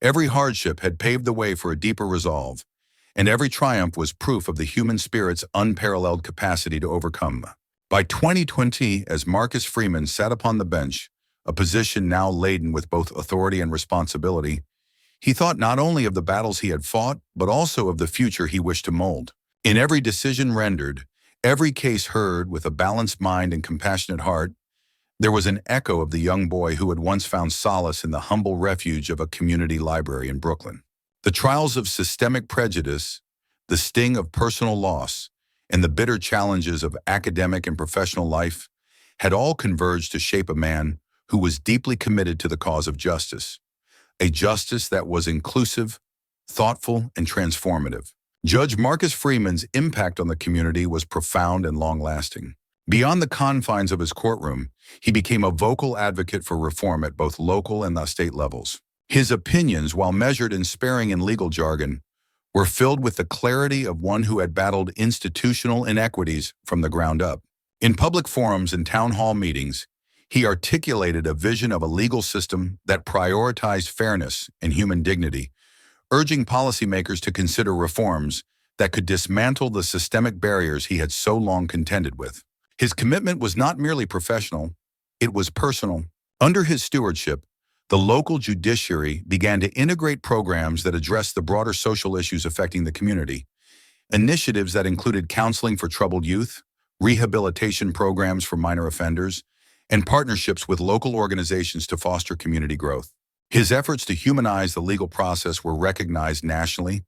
every hardship had paved the way for a deeper resolve, and every triumph was proof of the human spirit's unparalleled capacity to overcome. By 2020, as Marcus Freeman sat upon the bench, a position now laden with both authority and responsibility, he thought not only of the battles he had fought, but also of the future he wished to mold. In every decision rendered, every case heard with a balanced mind and compassionate heart, there was an echo of the young boy who had once found solace in the humble refuge of a community library in Brooklyn. The trials of systemic prejudice, the sting of personal loss, and the bitter challenges of academic and professional life had all converged to shape a man who was deeply committed to the cause of justice, a justice that was inclusive, thoughtful, and transformative. Judge Marcus Freeman's impact on the community was profound and long-lasting. Beyond the confines of his courtroom, he became a vocal advocate for reform at both local and the state levels. His opinions, while measured and sparing in legal jargon, were filled with the clarity of one who had battled institutional inequities from the ground up. In public forums and town hall meetings, he articulated a vision of a legal system that prioritized fairness and human dignity, urging policymakers to consider reforms that could dismantle the systemic barriers he had so long contended with. His commitment was not merely professional, it was personal. Under his stewardship, the local judiciary began to integrate programs that addressed the broader social issues affecting the community. Initiatives that included counseling for troubled youth, rehabilitation programs for minor offenders, and partnerships with local organizations to foster community growth. His efforts to humanize the legal process were recognized nationally,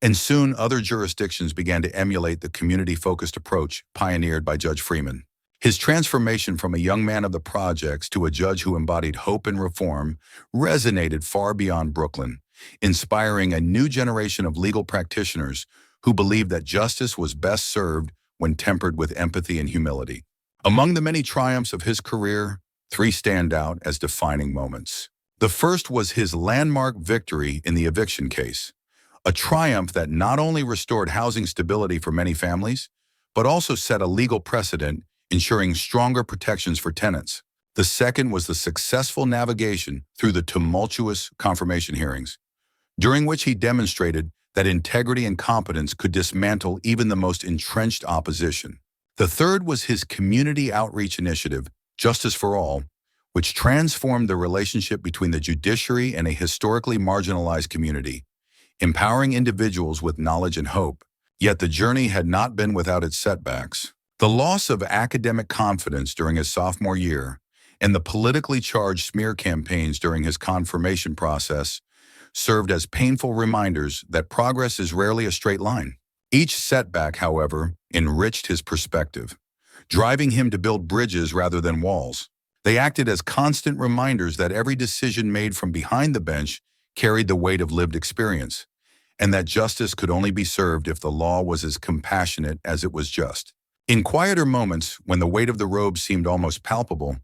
and soon other jurisdictions began to emulate the community-focused approach pioneered by Judge Freeman. His transformation from a young man of the projects to a judge who embodied hope and reform resonated far beyond Brooklyn, inspiring a new generation of legal practitioners who believed that justice was best served when tempered with empathy and humility. Among the many triumphs of his career, 3 stand out as defining moments. The first was his landmark victory in the eviction case, a triumph that not only restored housing stability for many families, but also set a legal precedent, ensuring stronger protections for tenants. The second was the successful navigation through the tumultuous confirmation hearings, during which he demonstrated that integrity and competence could dismantle even the most entrenched opposition. The third was his community outreach initiative, Justice for All, which transformed the relationship between the judiciary and a historically marginalized community, empowering individuals with knowledge and hope. Yet the journey had not been without its setbacks. The loss of academic confidence during his sophomore year and the politically charged smear campaigns during his confirmation process served as painful reminders that progress is rarely a straight line. Each setback, however, enriched his perspective, driving him to build bridges rather than walls. They acted as constant reminders that every decision made from behind the bench carried the weight of lived experience, and that justice could only be served if the law was as compassionate as it was just. In quieter moments, when the weight of the robe seemed almost palpable,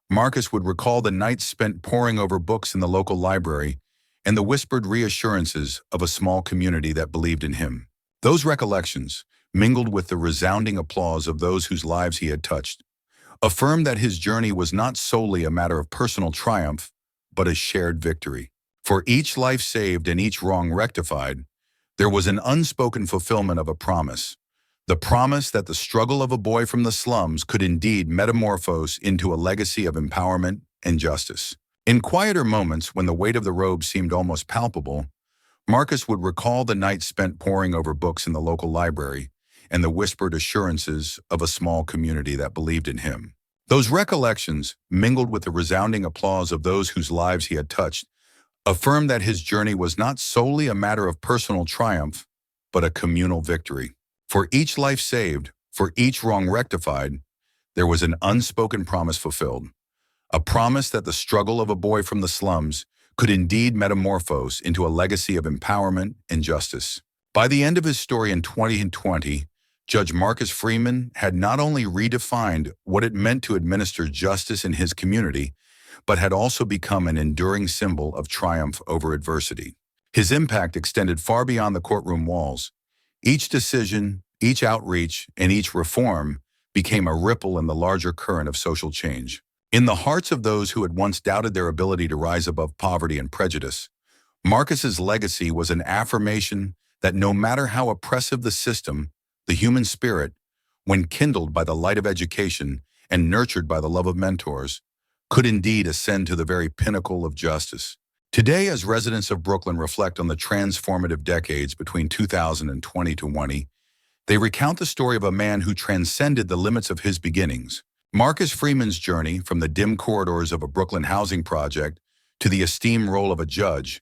Marcus would recall the nights spent poring over books in the local library and the whispered reassurances of a small community that believed in him. Those recollections, mingled with the resounding applause of those whose lives he had touched, affirmed that his journey was not solely a matter of personal triumph, but a shared victory. For each life saved and each wrong rectified, there was an unspoken fulfillment of a promise. The promise that the struggle of a boy from the slums could indeed metamorphose into a legacy of empowerment and justice. In quieter moments, when the weight of the robe seemed almost palpable, Marcus would recall the nights spent poring over books in the local library and the whispered assurances of a small community that believed in him. Those recollections, mingled with the resounding applause of those whose lives he had touched, affirmed that his journey was not solely a matter of personal triumph, but a communal victory. For each life saved, for each wrong rectified, there was an unspoken promise fulfilled. A promise that the struggle of a boy from the slums could indeed metamorphose into a legacy of empowerment and justice. By the end of his story in 2020, Judge Marcus Freeman had not only redefined what it meant to administer justice in his community, but had also become an enduring symbol of triumph over adversity. His impact extended far beyond the courtroom walls. Each decision, each outreach, and each reform became a ripple in the larger current of social change. In the hearts of those who had once doubted their ability to rise above poverty and prejudice, Marcus's legacy was an affirmation that no matter how oppressive the system, the human spirit, when kindled by the light of education and nurtured by the love of mentors, could indeed ascend to the very pinnacle of justice. Today, as residents of Brooklyn reflect on the transformative decades between 2000 and 2020, they recount the story of a man who transcended the limits of his beginnings. Marcus Freeman's journey from the dim corridors of a Brooklyn housing project to the esteemed role of a judge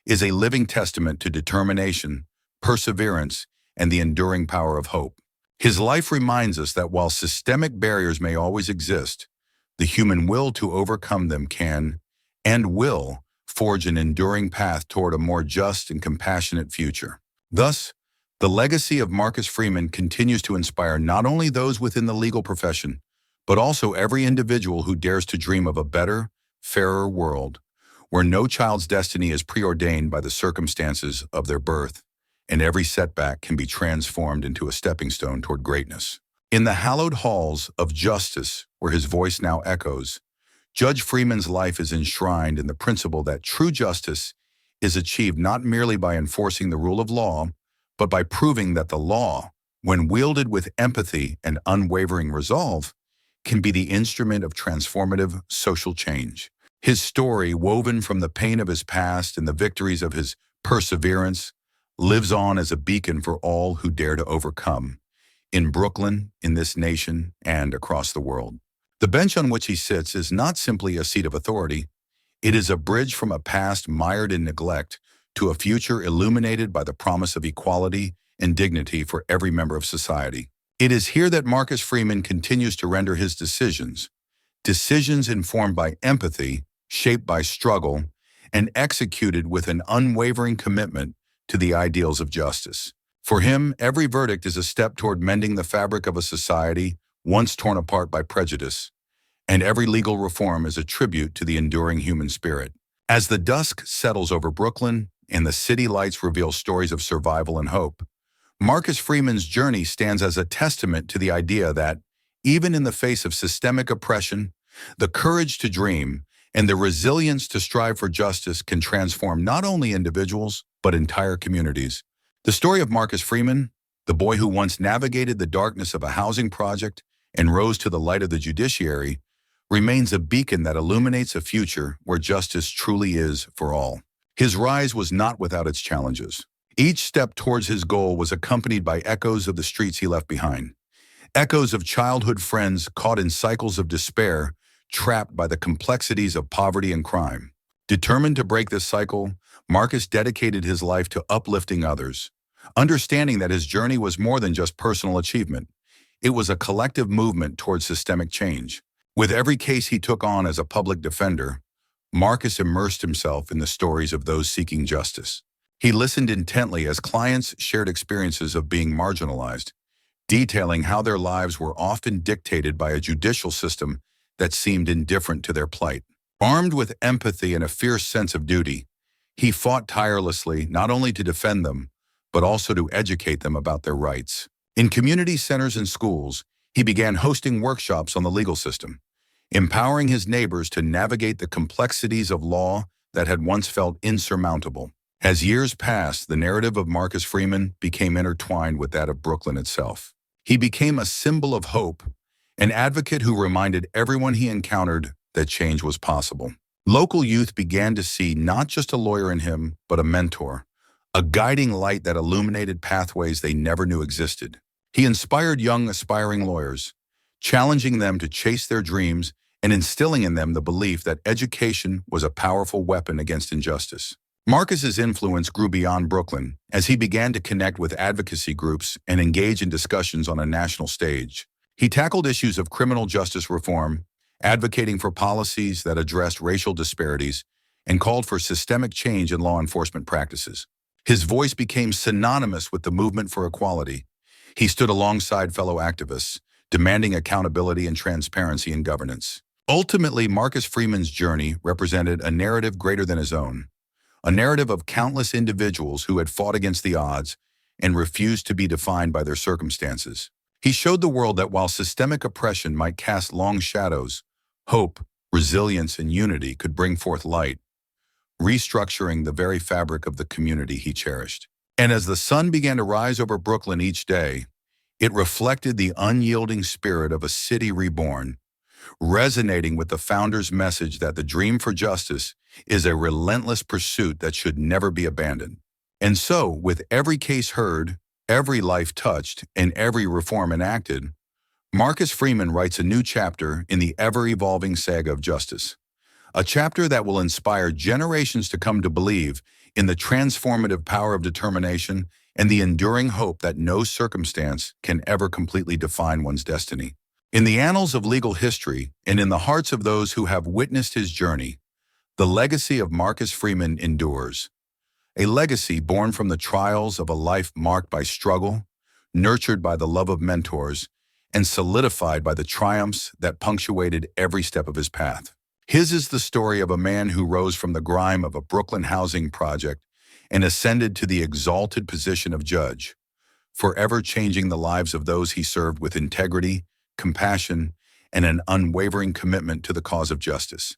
is a living testament to determination, perseverance, and the enduring power of hope. His life reminds us that while systemic barriers may always exist, the human will to overcome them can, and will, forge an enduring path toward a more just and compassionate future. Thus, the legacy of Marcus Freeman continues to inspire not only those within the legal profession, but also every individual who dares to dream of a better, fairer world, where no child's destiny is preordained by the circumstances of their birth, and every setback can be transformed into a stepping stone toward greatness. In the hallowed halls of justice, where his voice now echoes, Judge Freeman's life is enshrined in the principle that true justice is achieved not merely by enforcing the rule of law, but by proving that the law, when wielded with empathy and unwavering resolve, can be the instrument of transformative social change. His story, woven from the pain of his past and the victories of his perseverance, lives on as a beacon for all who dare to overcome, in Brooklyn, in this nation, and across the world. The bench on which he sits is not simply a seat of authority. It is a bridge from a past mired in neglect to a future illuminated by the promise of equality and dignity for every member of society. It is here that Marcus Freeman continues to render his decisions informed by empathy, shaped by struggle, and executed with an unwavering commitment to the ideals of justice. For him, every verdict is a step toward mending the fabric of a society once torn apart by prejudice, and every legal reform is a tribute to the enduring human spirit. As the dusk settles over Brooklyn and the city lights reveal stories of survival and hope, Marcus Freeman's journey stands as a testament to the idea that, even in the face of systemic oppression, the courage to dream and the resilience to strive for justice can transform not only individuals, but entire communities. The story of Marcus Freeman, the boy who once navigated the darkness of a housing project and rose to the light of the judiciary, remains a beacon that illuminates a future where justice truly is for all. His rise was not without its challenges. Each step towards his goal was accompanied by echoes of the streets he left behind. Echoes of childhood friends caught in cycles of despair, trapped by the complexities of poverty and crime. Determined to break this cycle, Marcus dedicated his life to uplifting others, understanding that his journey was more than just personal achievement. It was a collective movement towards systemic change. With every case he took on as a public defender, Marcus immersed himself in the stories of those seeking justice. He listened intently as clients shared experiences of being marginalized, detailing how their lives were often dictated by a judicial system that seemed indifferent to their plight. Armed with empathy and a fierce sense of duty, he fought tirelessly not only to defend them, but also to educate them about their rights. In community centers and schools, he began hosting workshops on the legal system, empowering his neighbors to navigate the complexities of law that had once felt insurmountable. As years passed, the narrative of Marcus Freeman became intertwined with that of Brooklyn itself. He became a symbol of hope, an advocate who reminded everyone he encountered that change was possible. Local youth began to see not just a lawyer in him, but a mentor, a guiding light that illuminated pathways they never knew existed. He inspired young, aspiring lawyers, challenging them to chase their dreams and instilling in them the belief that education was a powerful weapon against injustice. Marcus's influence grew beyond Brooklyn as he began to connect with advocacy groups and engage in discussions on a national stage. He tackled issues of criminal justice reform, advocating for policies that addressed racial disparities, and called for systemic change in law enforcement practices. His voice became synonymous with the movement for equality. He stood alongside fellow activists, demanding accountability and transparency in governance. Ultimately, Marcus Freeman's journey represented a narrative greater than his own, a narrative of countless individuals who had fought against the odds and refused to be defined by their circumstances. He showed the world that while systemic oppression might cast long shadows, hope, resilience, and unity could bring forth light, restructuring the very fabric of the community he cherished. And as the sun began to rise over Brooklyn each day, it reflected the unyielding spirit of a city reborn, resonating with the founder's message that the dream for justice is a relentless pursuit that should never be abandoned. And so, with every case heard, every life touched, and every reform enacted, Marcus Freeman writes a new chapter in the ever-evolving saga of justice. A chapter that will inspire generations to come to believe in the transformative power of determination and the enduring hope that no circumstance can ever completely define one's destiny. In the annals of legal history and in the hearts of those who have witnessed his journey, the legacy of Marcus Freeman endures. A legacy born from the trials of a life marked by struggle, nurtured by the love of mentors, and solidified by the triumphs that punctuated every step of his path. His is the story of a man who rose from the grime of a Brooklyn housing project and ascended to the exalted position of judge, forever changing the lives of those he served with integrity, compassion, and an unwavering commitment to the cause of justice.